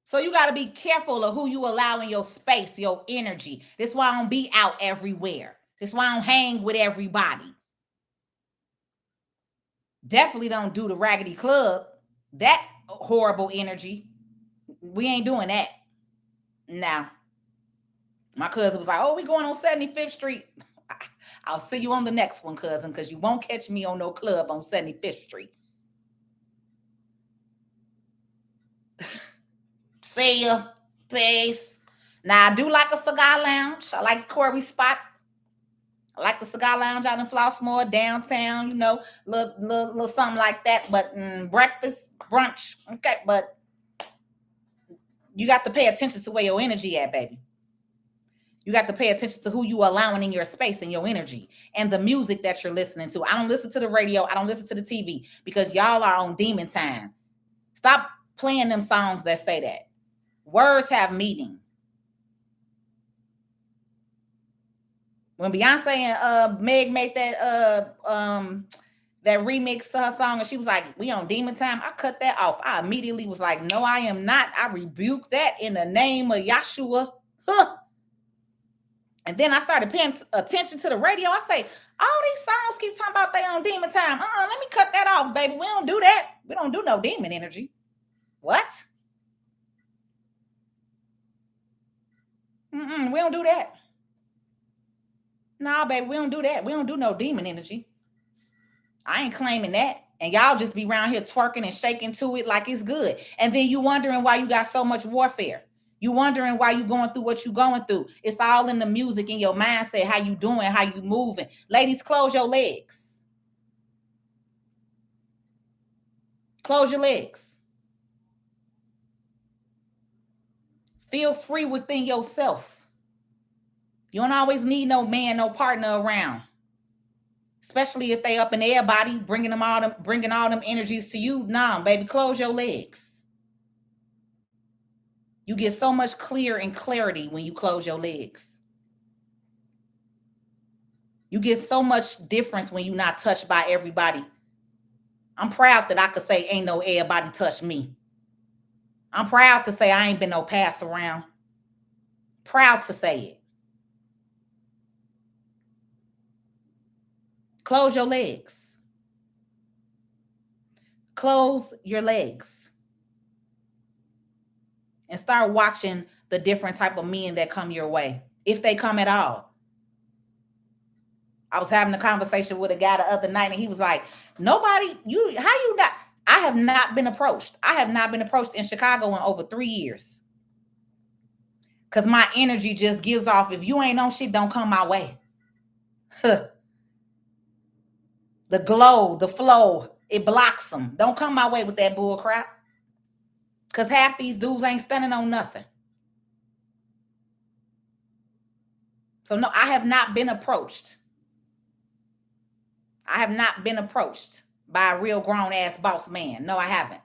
So you got to be careful of who you allow in your space, your energy. That's why I don't be out everywhere. That's why I don't hang with everybody. Definitely don't do the raggedy club. That horrible energy. We ain't doing that. Now, my cousin was like, oh, we going on 75th Street. I'll see you on the next one, cousin, because you won't catch me on no club on 75th Street. See ya. Peace. Now, I do like a cigar lounge. I like Corey Spot. I like the cigar lounge out in Flossmoor, downtown, little something like that. But breakfast, brunch, okay. But you got to pay attention to where your energy at, baby. You got to pay attention to who you allowing in your space and your energy and the music that you're listening to. I don't listen to the radio. I don't listen to the TV because y'all are on demon time. Stop playing them songs that say that. Words have meaning. When Beyonce and Meg made that remix to her song and she was like, we on demon time, I cut that off. I immediately was like, no, I am not. I rebuke that in the name of Yahshua. Huh. And then I started paying attention to the radio. I say, all these songs keep talking about they on demon time. Let me cut that off, baby. We don't do that. We don't do no demon energy. What? We don't do that. Nah, baby, we don't do that. We don't do no demon energy. I ain't claiming that. And y'all just be around here twerking and shaking to it like it's good. And then you wondering why you got so much warfare. You wondering why you going through what you going through. It's all in the music, in your mindset, how you doing, how you moving. Ladies, close your legs. Close your legs. Feel free within yourself. You don't always need no man, no partner around. Especially if they up in their body, bringing all them energies to you. Nah, baby, close your legs. You get so much clear and clarity when you close your legs. You get so much difference when you're not touched by everybody. I'm proud that I could say ain't no everybody touch me. I'm proud to say I ain't been no pass around. Proud to say it. Close your legs. Close your legs. And start watching the different type of men that come your way, if they come at all. I was having a conversation with a guy the other night, and he was like, I have not been approached. I have not been approached in Chicago in over 3 years. Because my energy just gives off, if you ain't on shit, don't come my way. The glow, the flow, it blocks them. Don't come my way with that bull crap. Because half these dudes ain't standing on nothing. So no, I have not been approached. I have not been approached by a real grown ass boss man. No, I haven't.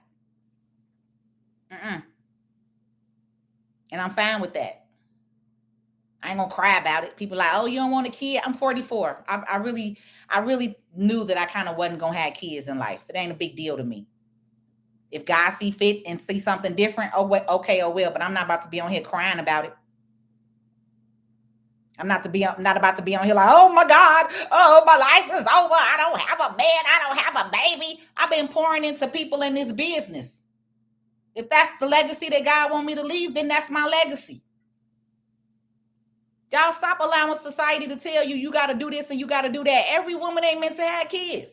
And I'm fine with that. I ain't gonna cry about it. People are like, oh, you don't want a kid? I'm 44. I really knew that I kind of wasn't gonna have kids in life. It ain't a big deal to me. If God see fit and see something different, okay, but I'm not about to be on here crying about it. I'm not about to be on here like, oh my God, oh, my life is over. I don't have a man. I don't have a baby. I've been pouring into people in this business. If that's the legacy that God want me to leave, then that's my legacy. Y'all stop allowing society to tell you got to do this and you got to do that. Every woman ain't meant to have kids.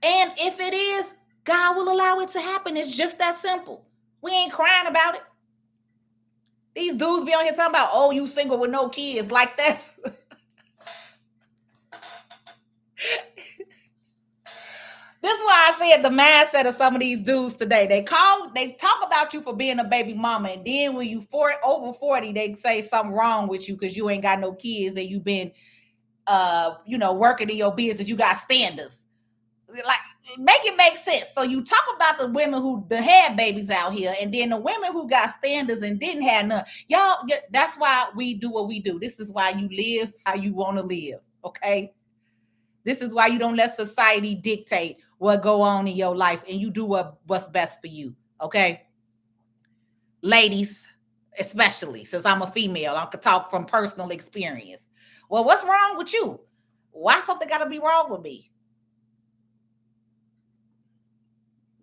And if it is, God will allow it to happen. It's just that simple. We ain't crying about it. These dudes be on here talking about, oh, you single with no kids. Like this. This is why I said the mindset of some of these dudes today. They talk about you for being a baby mama. And then when you over 40, they say something wrong with you because you ain't got no kids and you've been, working in your business. You got standards. Like, make it make sense. So you talk about the women who had babies out here, and then the women who got standards and didn't have none. Y'all, that's why we do what we do. This is why you live how you want to live. Okay. This is why you don't let society dictate what go on in your life, and you do what's best for you. Okay. Ladies, especially since I'm a female, I could talk from personal experience. Well, what's wrong with you? Why something got to be wrong with me?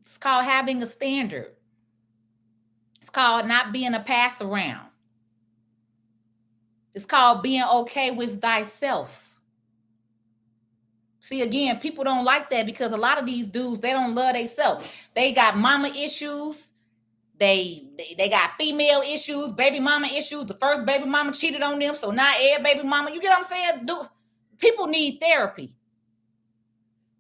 It's called having a standard. It's called not being a pass around. It's called being okay with thyself. See, again, people don't like that because a lot of these dudes, they don't love themselves. They got mama issues. They got female issues, baby mama issues. The first baby mama cheated on them, so now every baby mama, you get what I'm saying? People need therapy.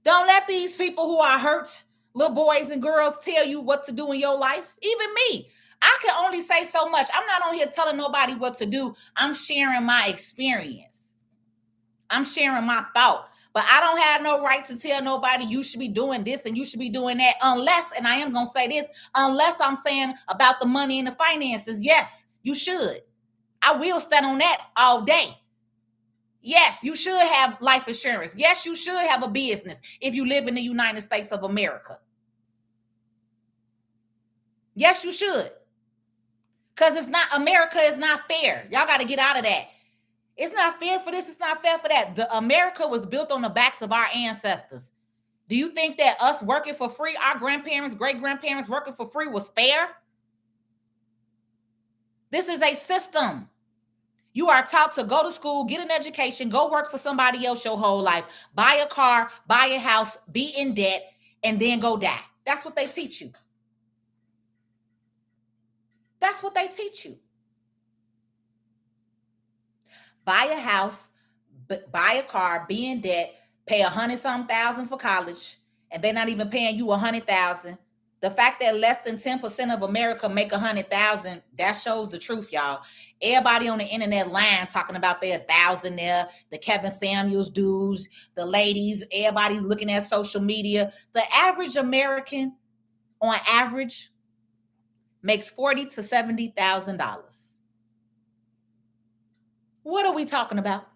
Don't let these people who are hurt, little boys and girls, tell you what to do in your life. Even me. I can only say so much. I'm not on here telling nobody what to do. I'm sharing my experience. I'm sharing my thought. But I don't have no right to tell nobody you should be doing this and you should be doing that unless, and I am going to say this, unless I'm saying about the money and the finances. Yes, you should. I will stand on that all day. Yes, you should have life insurance. Yes, you should have a business if you live in the United States of America. Yes, you should. Because America is not fair. Y'all got to get out of that. It's not fair for this. It's not fair for that. America was built on the backs of our ancestors. Do you think that us working for free, our grandparents, great-grandparents working for free was fair? This is a system. You are taught to go to school, get an education, go work for somebody else your whole life, buy a car, buy a house, be in debt, and then go die. That's what they teach you. That's what they teach you. Buy a house, buy a car, be in debt, pay $100,000 for college, and they're not even paying you $100,000. The fact that less than 10% of America make $100,000, that shows the truth, y'all. Everybody on the internet lying, talking about their $1,000 there, the Kevin Samuels dudes, the ladies, everybody's looking at social media. The average American, on average, makes $40,000 to $70,000. What are we talking about?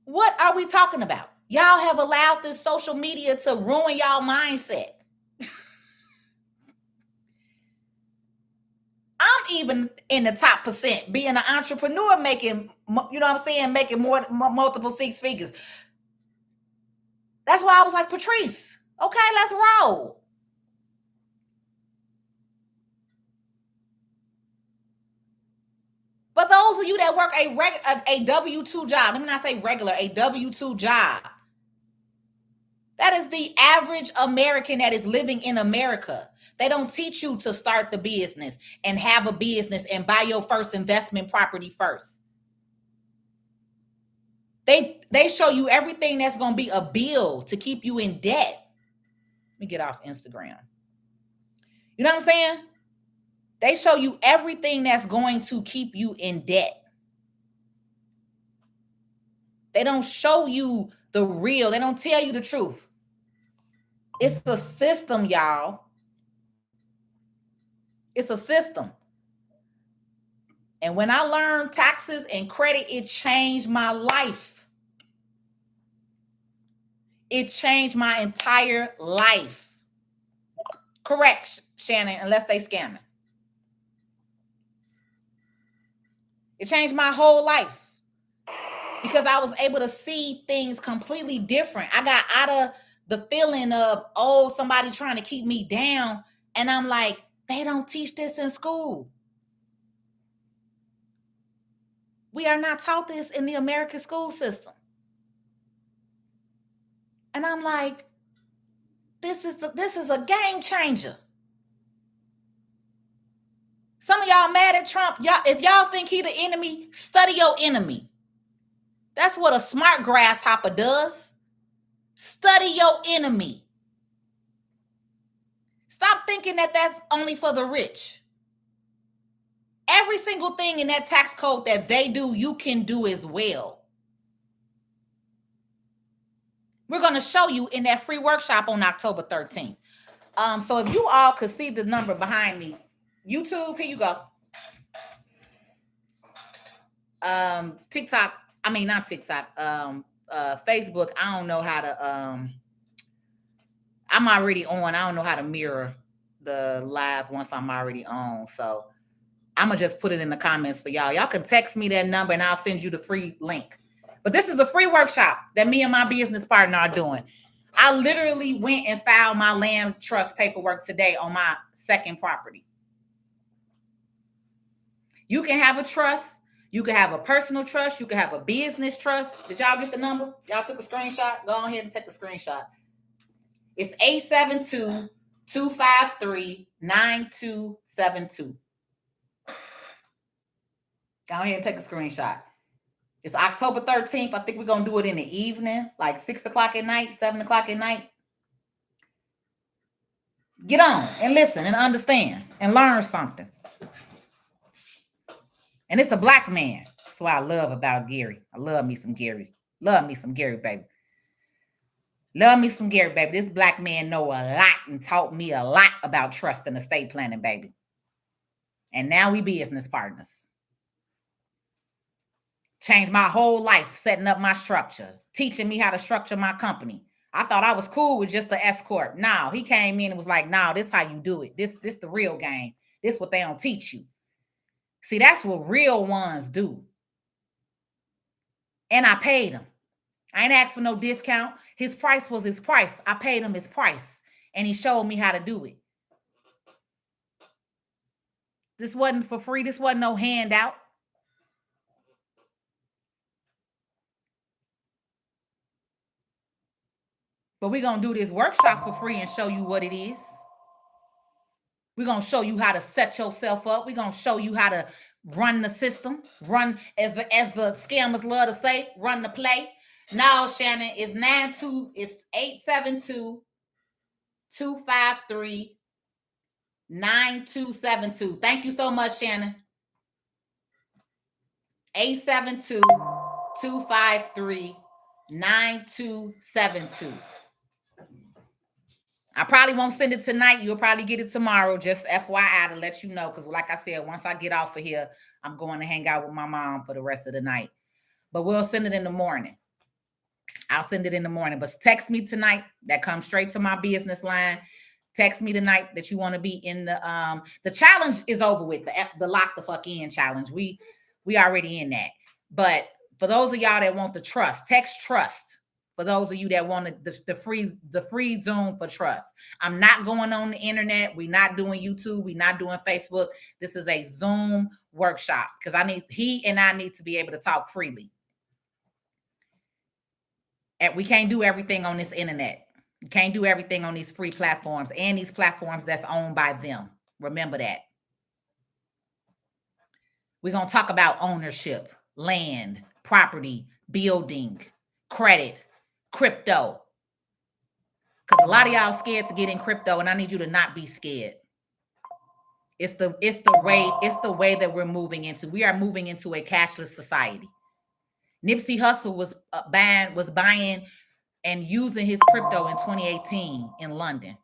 What are we talking about? Y'all have allowed this social media to ruin y'all mindset. I'm even in the top percent, being an entrepreneur, making, you know what I'm saying, making multiple six figures. That's why I was like, Patrice, okay, let's roll. But those of you that work a W-2 job, let me not say regular, a W-2 job, that is the average American that is living in America. They don't teach you to start the business and have a business and buy your first investment property first. They show you everything that's going to be a bill to keep you in debt. Let me get off Instagram. You know what I'm saying? They show you everything that's going to keep you in debt. They don't show you the real. They don't tell you the truth. It's a system, y'all. It's a system. And when I learned taxes and credit, it changed my life. It changed my entire life. Correct, Shannon, unless they scamming. It changed my whole life because I was able to see things completely different. I got out of the feeling of, oh, somebody trying to keep me down. And I'm like, they don't teach this in school. We are not taught this in the American school system. And I'm like, this is a game changer. Some of y'all mad at Trump. If y'all think he the enemy, study your enemy. That's what a smart grasshopper does. Study your enemy. Stop thinking that that's only for the rich. Every single thing in that tax code that they do, you can do as well. We're going to show you in that free workshop on October 13th. So if you all could see the number behind me, YouTube, here you go. TikTok, I mean, not TikTok, Facebook, I don't know how to, I'm already on. I don't know how to mirror the live once I'm already on. So I'm going to just put it in the comments for y'all. Y'all can text me that number and I'll send you the free link. But this is a free workshop that me and my business partner are doing. I literally went and filed my land trust paperwork today on my second property. You can have a trust. You can have a personal trust. You can have a business trust. Did y'all get the number? Y'all took a screenshot? Go ahead and take a screenshot. It's 253-9272. Go ahead and take a screenshot. It's October 13th. I think we're going to do it in the evening, like 6 o'clock at night, 7 o'clock at night. Get on and listen and understand and learn something. And it's a black man. That's what I love about Gary. I love me some Gary. Love me some Gary, baby. Love me some Gary, baby. This black man know a lot and taught me a lot about trust and estate planning, baby. And now we business partners. Changed my whole life, setting up my structure, teaching me how to structure my company. I thought I was cool with just the escort. No, he came in and was like, no, this is how you do it. This the real game. This what they don't teach you. See, that's what real ones do. And I paid him. I ain't asked for no discount. His price was his price. I paid him his price. And he showed me how to do it. This wasn't for free. This wasn't no handout. But we're going to do this workshop for free and show you what it is. We're going to show you how to set yourself up. We're going to show you how to run the system. Run, as the scammers love to say, run the play. Now, Shannon, it's 872-253-9272. Thank you so much, Shannon. 872-253-9272. I probably won't send it tonight. You'll probably get it tomorrow. Just FYI to let you know. Because like I said, once I get off of here, I'm going to hang out with my mom for the rest of the night. But we'll send it in the morning. I'll send it in the morning. But text me tonight. That comes straight to my business line. Text me tonight that you want to be in the challenge is over with. The lock the fuck in challenge. We already in that. But for those of y'all that want the trust, text trust. For those of you that want the free Zoom for trust. I'm not going on the internet. We're not doing YouTube. We're not doing Facebook. This is a Zoom workshop because he and I need to be able to talk freely. And we can't do everything on this internet. You can't do everything on these free platforms and these platforms that's owned by them. Remember that. We're going to talk about ownership, land, property, building, credit, crypto. Because a lot of y'all scared to get in crypto, and I need you to not be scared. It's the way that we're moving into. We are moving into a cashless society. Nipsey Hussle was buying and using his crypto in 2018 in London.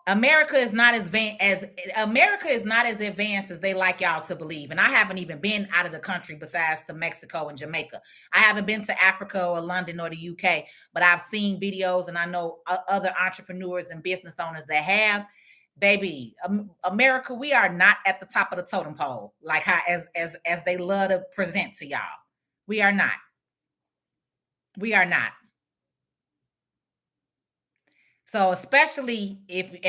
America is not as advanced as they like y'all to believe. And I haven't even been out of the country besides to Mexico and Jamaica. I haven't been to Africa or London or the UK, but I've seen videos and I know other entrepreneurs and business owners that have. Baby, America, we are not at the top of the totem pole, like how as they love to present to y'all. We are not. We are not. So especially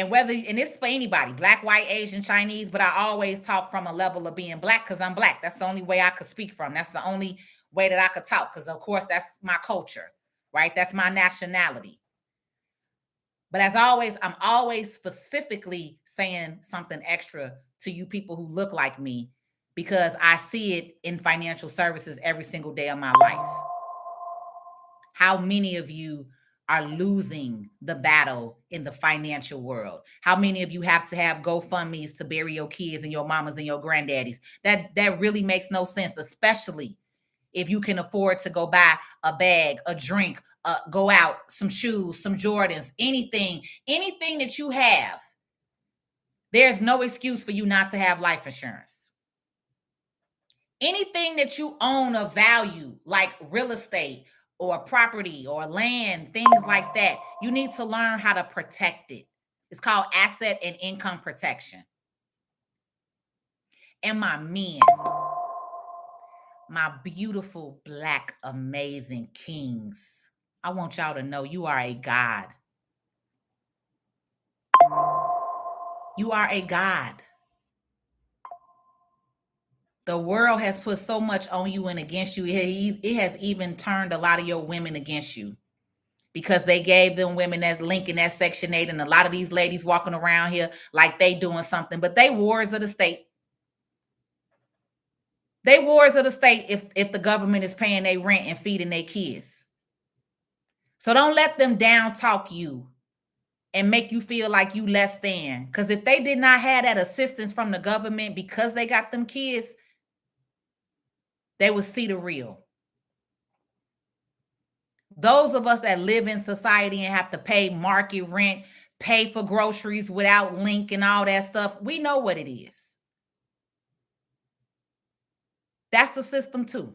whether it's for anybody, black, white, Asian, Chinese, but I always talk from a level of being black because I'm black. That's the only way I could speak from. That's the only way that I could talk because, of course, that's my culture, right? That's my nationality. But as always, I'm always specifically saying something extra to you people who look like me because I see it in financial services every single day of my life. How many of you are losing the battle in the financial world? How many of you have to have GoFundMes to bury your kids and your mamas and your granddaddies? That really makes no sense, especially if you can afford to go buy a bag, a drink, go out, some shoes, some Jordans, anything that you have. There's no excuse for you not to have life insurance. Anything that you own of value, like real estate, or property or land, things like that. You need to learn how to protect it. It's called asset and income protection. And my men, my beautiful, black, amazing kings, I want y'all to know you are a God. You are a God. The world has put so much on you and against you. It has even turned a lot of your women against you. because they gave them women that link in that Section 8, and a lot of these ladies walking around here like they doing something, but they wards of the state. They wards of the state if the government is paying their rent and feeding their kids. So don't let them down talk you and make you feel like you less than. Because if they did not have that assistance from the government because they got them kids, they would see the real. Those of us that live in society and have to pay market rent, pay for groceries without link and all that stuff, we know what it is. That's the system too.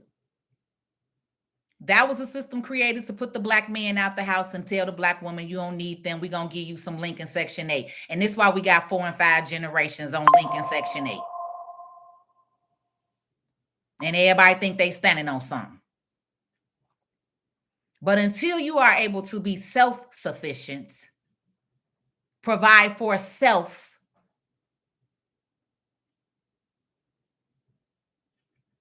That was a system created to put the black man out the house and tell the black woman, you don't need them. We're going to give you some Lincoln Section 8. And this is why we got 4 and 5 generations on Lincoln Section 8. And everybody think they standing on something. But until you are able to be self-sufficient, provide for self,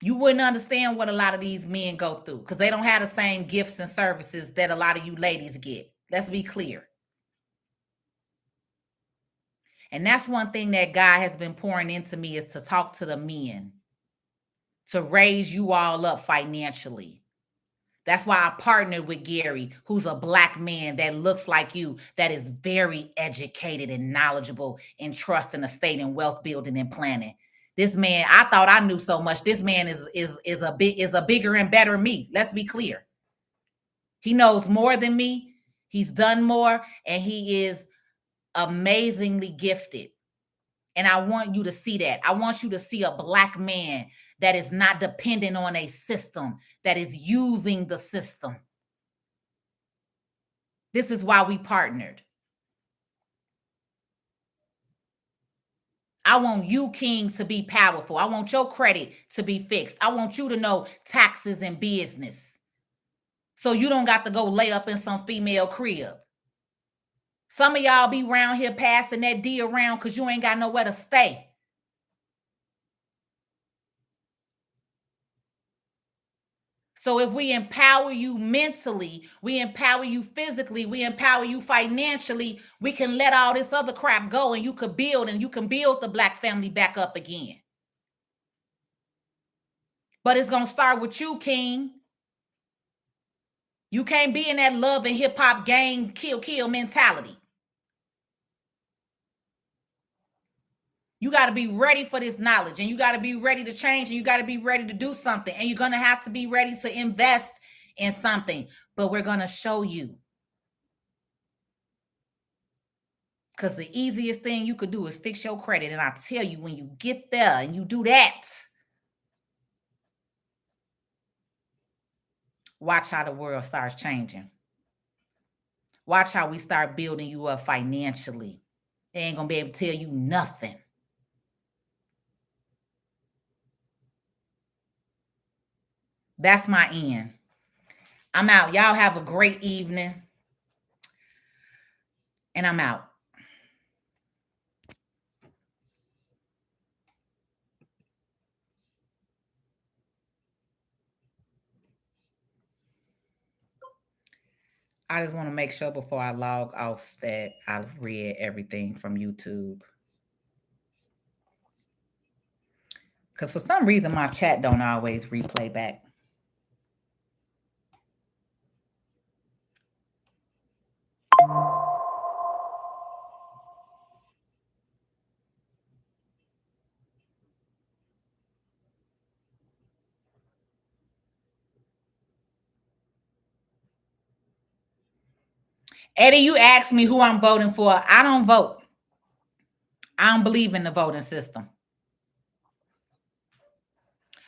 you wouldn't understand what a lot of these men go through because they don't have the same gifts and services that a lot of you ladies get. Let's be clear. And that's one thing that God has been pouring into me is to talk to the men, to raise you all up financially. That's why I partnered with Gary, who's a black man that looks like you, that is very educated and knowledgeable in trust and estate and wealth building and planning. This man, I thought I knew so much. This man is a bigger and better me. Let's be clear. He knows more than me. He's done more, and he is amazingly gifted. And I want you to see that. I want you to see a black man that is not dependent on a system, that is using the system. This is why we partnered. I want you, King, to be powerful. I want your credit to be fixed. I want you to know taxes and business. So you don't got to go lay up in some female crib. Some of y'all be around here passing that D around because you ain't got nowhere to stay. So if we empower you mentally, we empower you physically, we empower you financially, we can let all this other crap go and you can build the black family back up again. But it's going to start with you, King. You can't be in that love and hip hop gang kill mentality. You got to be ready for this knowledge, and you got to be ready to change, and you got to be ready to do something, and you're going to have to be ready to invest in something, but we're going to show you. Because the easiest thing you could do is fix your credit, and I tell you, when you get there and you do that, watch how the world starts changing. Watch how we start building you up financially. They ain't going to be able to tell you nothing. That's my end. I'm out. Y'all have a great evening. And I'm out. I just want to make sure before I log off that I've read everything from YouTube. Because for some reason, my chat don't always replay back. Eddie, you asked me who I'm voting for. I don't vote. I don't believe in the voting system.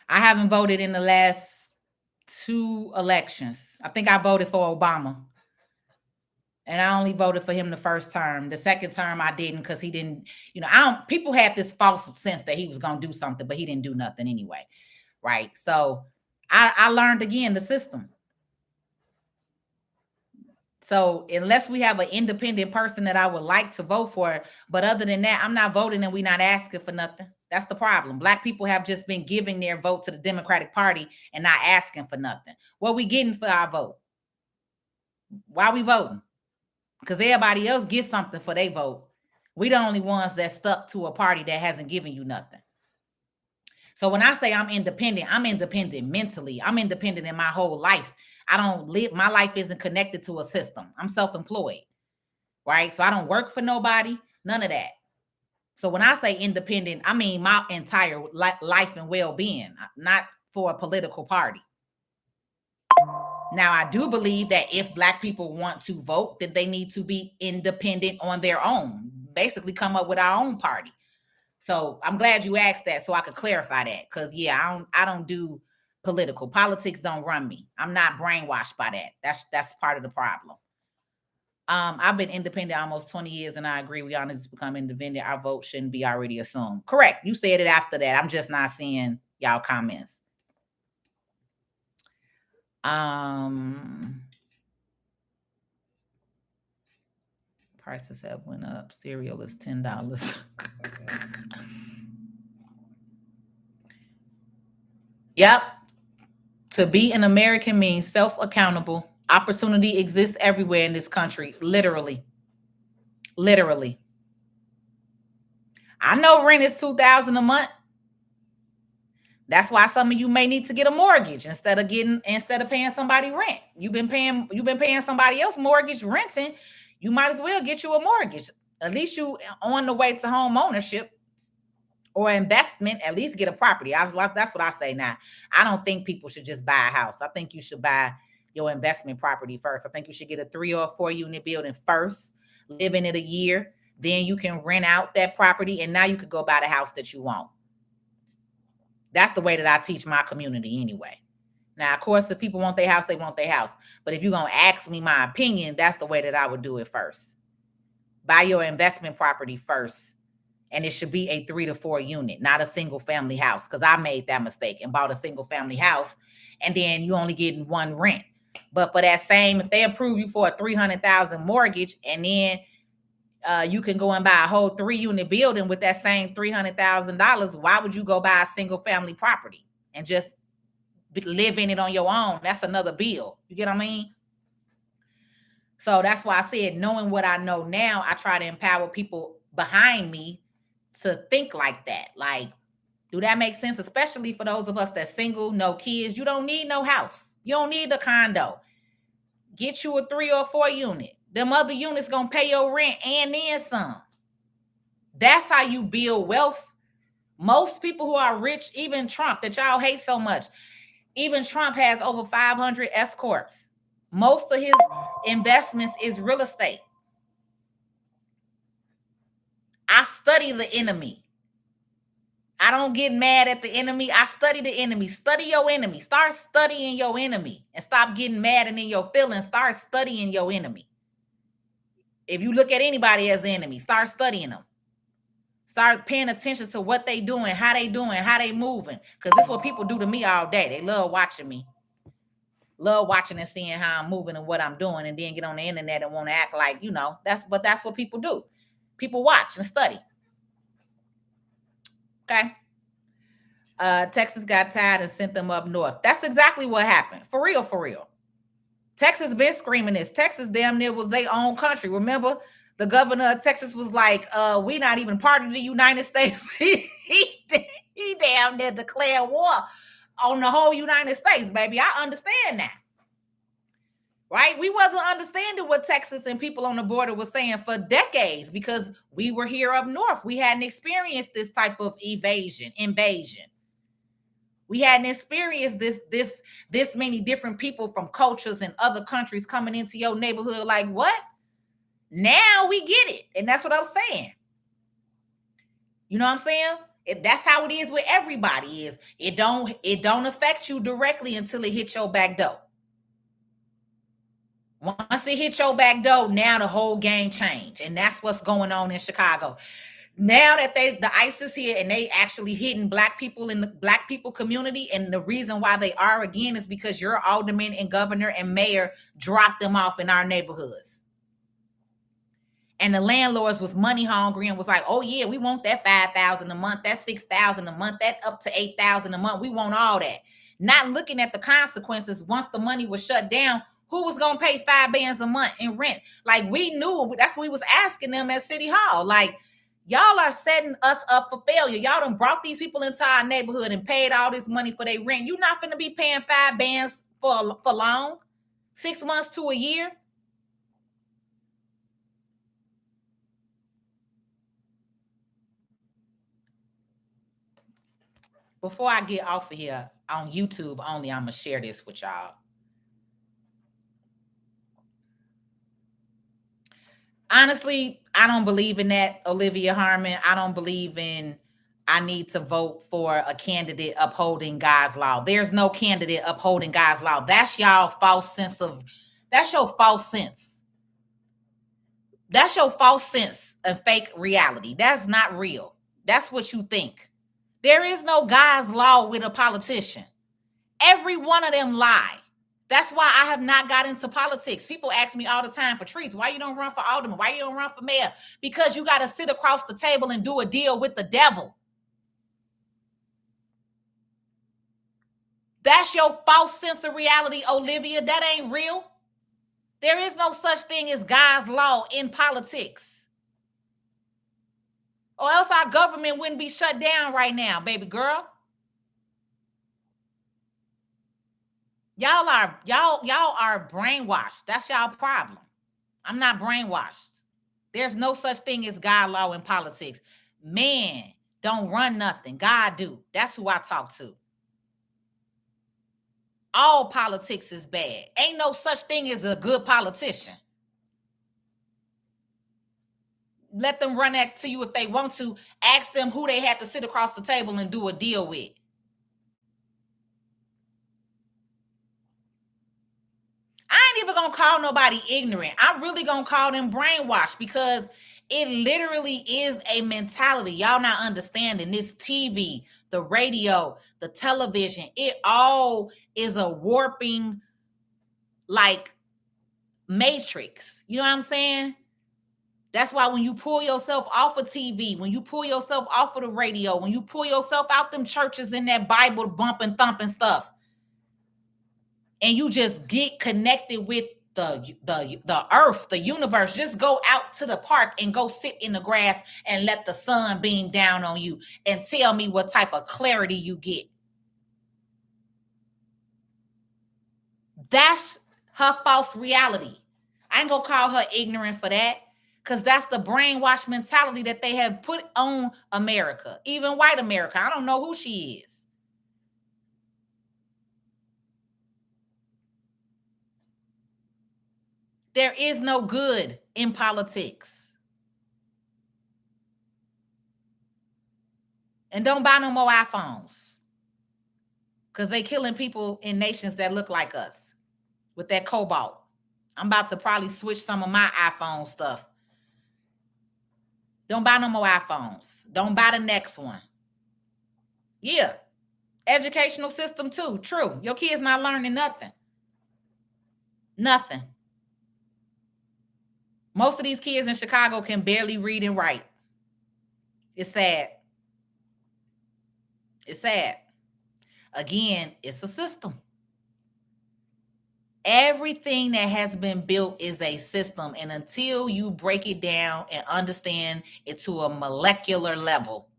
I haven't voted in the last 2 elections. I think I voted for Obama. And I only voted for him the first term. The second term I didn't because he didn't, people had this false sense that he was going to do something, but he didn't do nothing anyway. Right. So I learned again the system. So unless we have an independent person that I would like to vote for, but other than that, I'm not voting and we're not asking for nothing. That's the problem. Black people have just been giving their vote to the Democratic Party and not asking for nothing. What we getting for our vote? Why we voting? Because everybody else gets something for their vote. We the only ones that stuck to a party that hasn't given you nothing. So when I say I'm independent mentally. I'm independent in my whole life. I don't live, my life isn't connected to a system. I'm self-employed, right? So I don't work for nobody, none of that. So when I say independent, I mean my entire life and well-being, not for a political party. Now, I do believe that if Black people want to vote, then they need to be independent on their own, basically come up with our own party. So I'm glad you asked that so I could clarify that. Because yeah, I don't do political. Politics don't run me. I'm not brainwashed by that. That's part of the problem. I've been independent almost 20 years, and I agree we all need to become independent. Our vote shouldn't be already assumed. Correct. You said it after that. I'm just not seeing y'all comments. Prices have went up. Cereal is $10. Yep. To be an American means self-accountable. Opportunity exists everywhere in this country. Literally. Literally. I know rent is $2,000 a month. That's why some of you may need to get a mortgage instead of paying somebody rent. You've been paying somebody else mortgage renting. You might as well get you a mortgage. At least you on the way to home ownership or investment. At least get a property. That's what I say now. I don't think people should just buy a house. I think you should buy your investment property first. I think you should get a 3 or 4 unit building first, live in it a year. Then you can rent out that property, and now you could go buy the house that you want. That's the way that I teach my community anyway. Now, of course, if people want their house, they want their house. But if you're going to ask me my opinion, that's the way that I would do it first. Buy your investment property first. And it should be a 3 to 4 unit, not a single family house. Because I made that mistake and bought a single family house. And then you only getting one rent. But for that same, if they approve you for a $300,000 mortgage, and then you can go and buy a whole 3-unit building with that same $300,000. Why would you go buy a single family property and just live in it on your own? That's another bill. You get what I mean? So that's why I said, knowing what I know now, I try to empower people behind me to think like that. Like, do that make sense? Especially for those of us that's single, no kids. You don't need no house. You don't need a condo. Get you a 3 or 4 unit. Them other units gonna pay your rent and then some. That's how you build wealth. Most people who are rich, even Trump, that y'all hate so much, even Trump has over 500 S corps. Most of his investments is real estate. I study the enemy. I don't get mad at the enemy. I study the enemy. Study your enemy. Start studying your enemy and stop getting mad and in your feelings. Start studying your enemy. If you look at anybody as the enemy, start studying them. Start paying attention to what they doing, how they moving. Because this is what people do to me all day. They love watching me. Love watching and seeing how I'm moving and what I'm doing, and then get on the internet and want to act like, that's what people do. People watch and study. Okay. Texas got tired and sent them up north. That's exactly what happened. For real. Texas been screaming this. Texas damn near was their own country. Remember, the governor of Texas was like, we not even part of the United States. he damn near declared war on the whole United States, baby. I understand that. Right? We wasn't understanding what Texas and people on the border was saying for decades because we were here up north. We hadn't experienced this type of invasion. We hadn't experienced this many different people from cultures and other countries coming into your neighborhood. Like, what? Now we get it. And that's what I'm saying. You know what I'm saying? That's how it is with everybody. It don't affect you directly until it hits your back door. Once it hit your back door, now the whole game changed. And that's what's going on in Chicago. Now that the ICE is here and they actually hitting Black people in the Black people community, and the reason why they are again is because your alderman and governor and mayor dropped them off in our neighborhoods. And the landlords was money hungry and was like, oh yeah, we want that $5,000 a month, that $6,000 a month, that up to $8,000 a month. We want all that. Not looking at the consequences. Once the money was shut down, Who was going to pay $5 a month in rent? Like, we knew, that's what we was asking them at City Hall. Like, y'all are setting us up for failure. Y'all done brought these people into our neighborhood and paid all this money for their rent. You're not going to be paying $5 for long, 6 months to a year. Before I get off of here on YouTube only, I'm going to share this with y'all. Honestly, I don't believe in that, Olivia Harmon. I don't believe in I need to vote for a candidate upholding God's law. There's no candidate upholding God's law. That's y'all false sense of, that's your false sense. That's your false sense of fake reality. That's not real. That's what you think. There is no God's law with a politician. Every one of them lie. That's why I have not got into politics. People ask me all the time, Patrice, why you don't run for alderman? Why you don't run for mayor? Because you got to sit across the table and do a deal with the devil. That's your false sense of reality, Olivia. That ain't real. There is no such thing as God's law in politics. Or else our government wouldn't be shut down right now, baby girl. Y'all are brainwashed. That's y'all problem. I'm not brainwashed. There's no such thing as God law in politics. Man, don't run nothing. God do. That's who I talk to. All politics is bad. Ain't no such thing as a good politician. Let them run that to you if they want to. Ask them who they had to sit across the table and do a deal with. I ain't even gonna call nobody ignorant. I'm really gonna call them brainwashed, because it literally is a mentality. Y'all not understanding. This TV, the radio, the television, it all is a warping, like, matrix. You know what I'm saying? That's why when you pull yourself off of TV, when you pull yourself off of the radio, when you pull yourself out them churches and that Bible bumping, thumping stuff, and you just get connected with the earth, the universe, just go out to the park and go sit in the grass and let the sun beam down on you and tell me what type of clarity you get. That's her false reality. I ain't gonna call her ignorant for that, because that's the brainwash mentality that they have put on America, even white America. I don't know who she is. There is no good in politics. And don't buy no more iPhones, because they killing people in nations that look like us with that cobalt. I'm about to probably switch some of my iPhone stuff. Don't buy no more iPhones. Don't buy the next one. Yeah. Educational system too. True. Your kids not learning nothing. Nothing. Most of these kids in Chicago can barely read and write. It's sad. It's sad. Again, it's a system. Everything that has been built is a system. And until you break it down and understand it to a molecular level,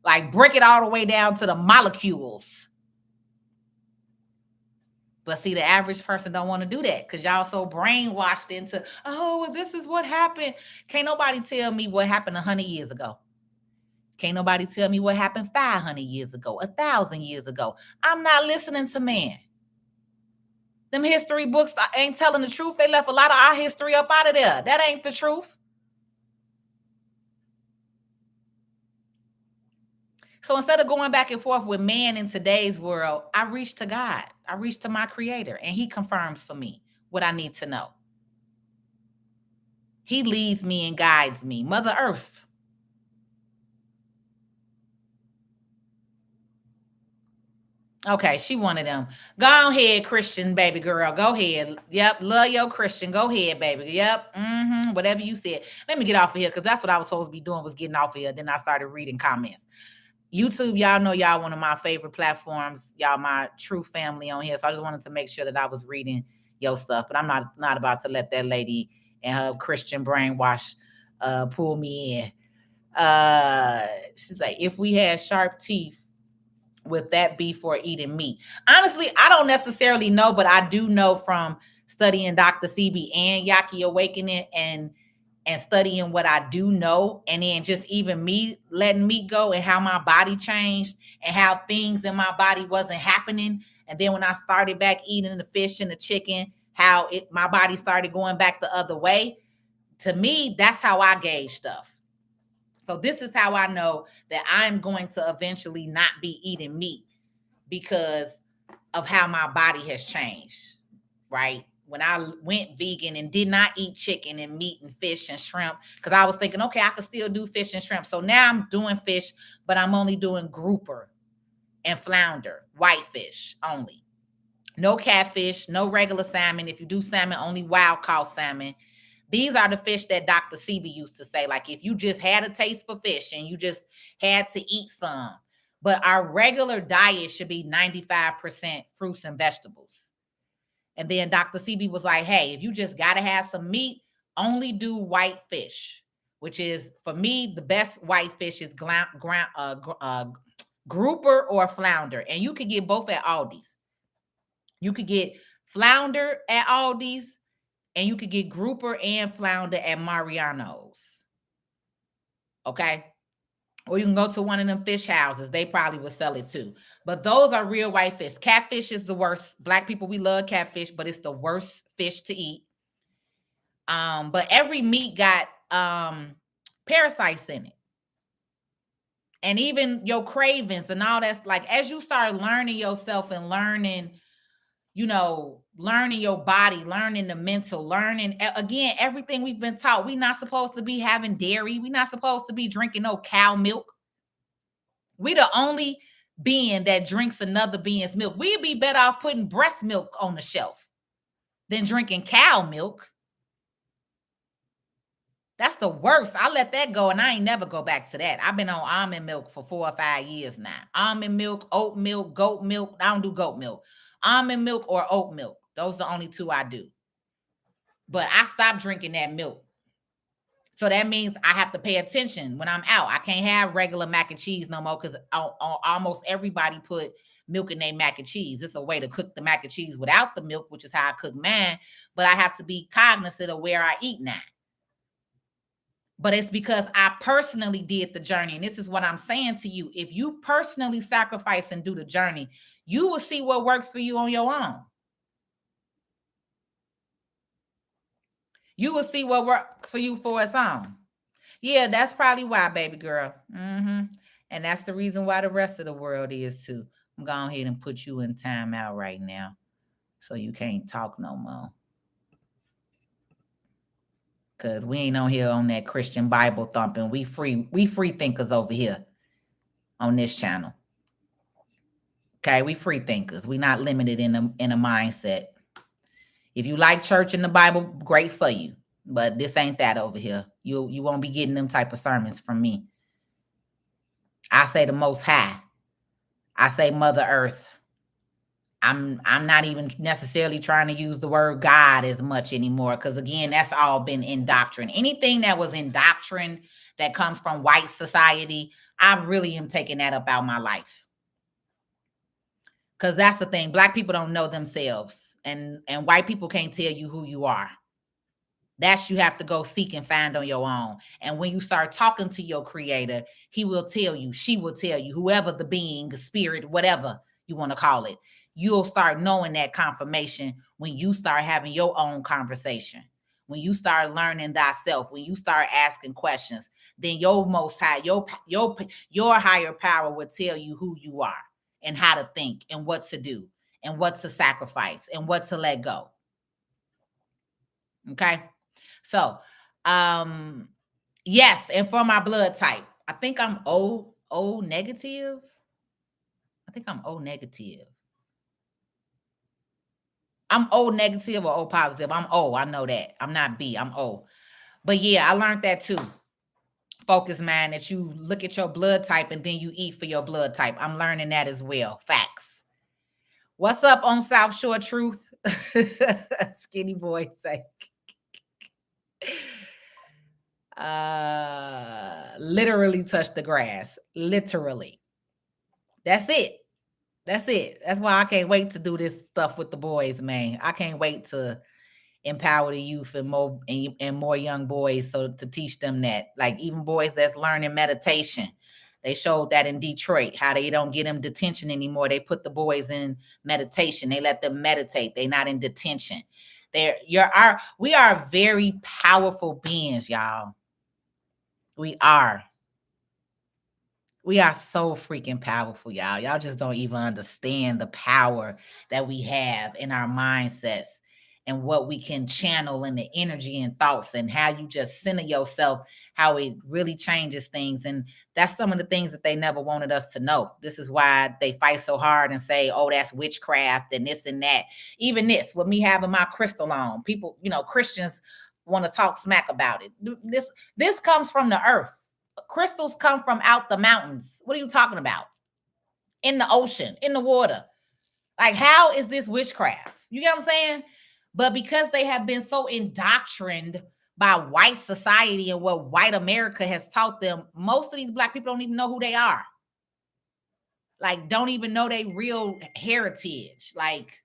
like break it all the way down to the molecules. But see, the average person don't want to do that, because y'all so brainwashed into, oh, well, this is what happened. Can't nobody tell me what happened 100 years ago. Can't nobody tell me what happened 500 years ago, 1,000 years ago. I'm not listening to man. Them history books ain't telling the truth. They left a lot of our history up out of there. That ain't the truth. So instead of going back and forth with man in today's world, I reach to God. I reach to my creator, and he confirms for me what I need to know. He leads me and guides me. Mother Earth. Okay, she one of them. Go ahead, Christian baby girl. Go ahead. Yep, love your Christian. Go ahead, baby. Yep. Whatever you said. Let me get off of here, because that's what I was supposed to be doing, was getting off of here. Then I started reading comments. YouTube, y'all know y'all one of my favorite platforms. Y'all my true family on here. So I just wanted to make sure that I was reading your stuff. But I'm not about to let that lady and her Christian brainwash pull me in. She's like, if we had sharp teeth, would that be for eating meat? Honestly, I don't necessarily know, but I do know from studying Dr. CB and Yaki Awakening and studying what I do know, and then just even me letting meat go and how my body changed and how things in my body wasn't happening. And then when I started back eating the fish and the chicken, how my body started going back the other way. To me, that's how I gauge stuff. So this is how I know that I'm going to eventually not be eating meat because of how my body has changed, right? When I went vegan and did not eat chicken and meat and fish and shrimp, because I was thinking, okay, I could still do fish and shrimp. So now I'm doing fish, but I'm only doing grouper and flounder, whitefish only. No catfish, no regular salmon. If you do salmon, only wild caught salmon. These are the fish that Dr. Sebi used to say, like if you just had a taste for fish and you just had to eat some. But our regular diet should be 95% fruits and vegetables. And then Dr. Sebi was like, hey, if you just got to have some meat, only do white fish, which is, for me, the best white fish is grouper or flounder. And you could get both at Aldi's. You could get flounder at Aldi's, and you could get grouper and flounder at Mariano's. Okay? Or you can go to one of them fish houses. They probably will sell it too. But those are real white fish. Catfish is the worst. Black people, we love catfish, but it's the worst fish to eat. But every meat got parasites in it. And even your cravings and all that's, like, as you start learning yourself and learning, learning your body, learning the mental, learning, again, everything we've been taught. We're not supposed to be having dairy. We're not supposed to be drinking no cow milk. We the only being that drinks another being's milk. We'd be better off putting breast milk on the shelf than drinking cow milk. That's the worst. I let that go and I ain't never go back to that. I've been on almond milk for 4 or 5 years now. Almond milk, oat milk, goat milk. I don't do goat milk. Almond milk or oat milk. Those are the only two I do. But I stopped drinking that milk. So that means I have to pay attention when I'm out. I can't have regular mac and cheese no more because almost everybody put milk in their mac and cheese. It's a way to cook the mac and cheese without the milk, which is how I cook mine. But I have to be cognizant of where I eat now. But it's because I personally did the journey. And this is what I'm saying to you. If you personally sacrifice and do the journey, you will see what works for you on your own. You will see what works for you for its own. Yeah, that's probably why, baby girl. And that's the reason why the rest of the world is too. I'm going ahead and put you in timeout right now so you can't talk no more. Because we ain't on here on that Christian Bible thumping. We free thinkers over here on this channel. Okay, we free thinkers. We not limited in a mindset. If you like church and the Bible, great for you. But this ain't that over here. You won't be getting them type of sermons from me. I say the Most High. I say Mother Earth. I'm not even necessarily trying to use the word God as much anymore because, again, that's all been indoctrined. Anything that was indoctrined that comes from white society, I really am taking that up out my life. Because that's the thing. Black people don't know themselves, and white people can't tell you who you are. That's you have to go seek and find on your own. And when you start talking to your creator, he will tell you, she will tell you, whoever the being, the spirit, whatever you want to call it, you'll start knowing that confirmation when you start having your own conversation. When you start learning thyself, when you start asking questions, then your Most High, your higher power will tell you who you are and how to think and what to do and what to sacrifice and what to let go. Okay. So, yes. And for my blood type, I think I'm O negative. I think I'm O negative. I'm O negative or O positive. I'm O. I know that. I'm not B. I'm O. But yeah, I learned that too focus mind that you look at your blood type and then you eat for your blood type. I'm learning that as well. Facts. What's up on South Shore Truth? Skinny boy say. Literally touch the grass. Literally. That's it. That's it. That's why I can't wait to do this stuff with the boys, man. I can't wait to empower the youth and more young boys, so to teach them that, like even boys that's learning meditation. They showed that in Detroit, how they don't get them detention anymore. They put the boys in meditation. They let them meditate. They're not in detention. We are very powerful beings, y'all. We are. We are so freaking powerful, y'all. Y'all just don't even understand the power that we have in our mindsets and what we can channel in the energy and thoughts and how you just center yourself, how it really changes things. And that's some of the things that they never wanted us to know. This is why they fight so hard and say, oh, that's witchcraft and this and that. Even this, with me having my crystal on, people, Christians want to talk smack about it. This comes from the earth. Crystals come from out the mountains. What are you talking about? In the ocean, in the water. Like, how is this witchcraft? You get what I'm saying? But because they have been so indoctrined by white society and what white America has taught them, most of these Black people don't even know who they are. Like, don't even know their real heritage. Like,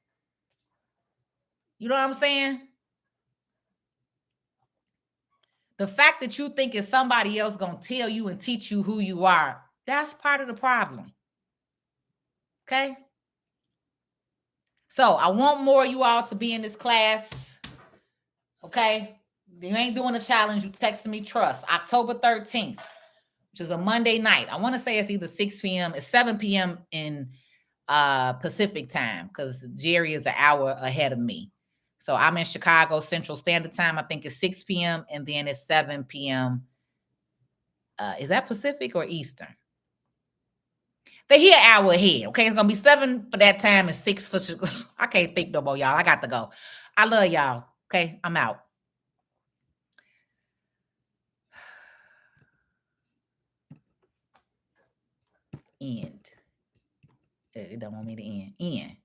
you know what I'm saying? The fact that you think is somebody else going to tell you and teach you who you are, that's part of the problem. Okay? So I want more of you all to be in this class. Okay? You ain't doing a challenge. You texting me trust. October 13th, which is a Monday night. I want to say it's either 6 p.m. It's 7 p.m. in Pacific time because Jerry is an hour ahead of me. So I'm in Chicago Central Standard Time. I think it's 6 p.m. and then it's 7 p.m. Is that Pacific or Eastern? They here an hour ahead. Okay, it's gonna be 7 for that time and 6 for Chicago. I can't think no more, y'all. I got to go. I love y'all. Okay, I'm out. End. It don't want me to end. End.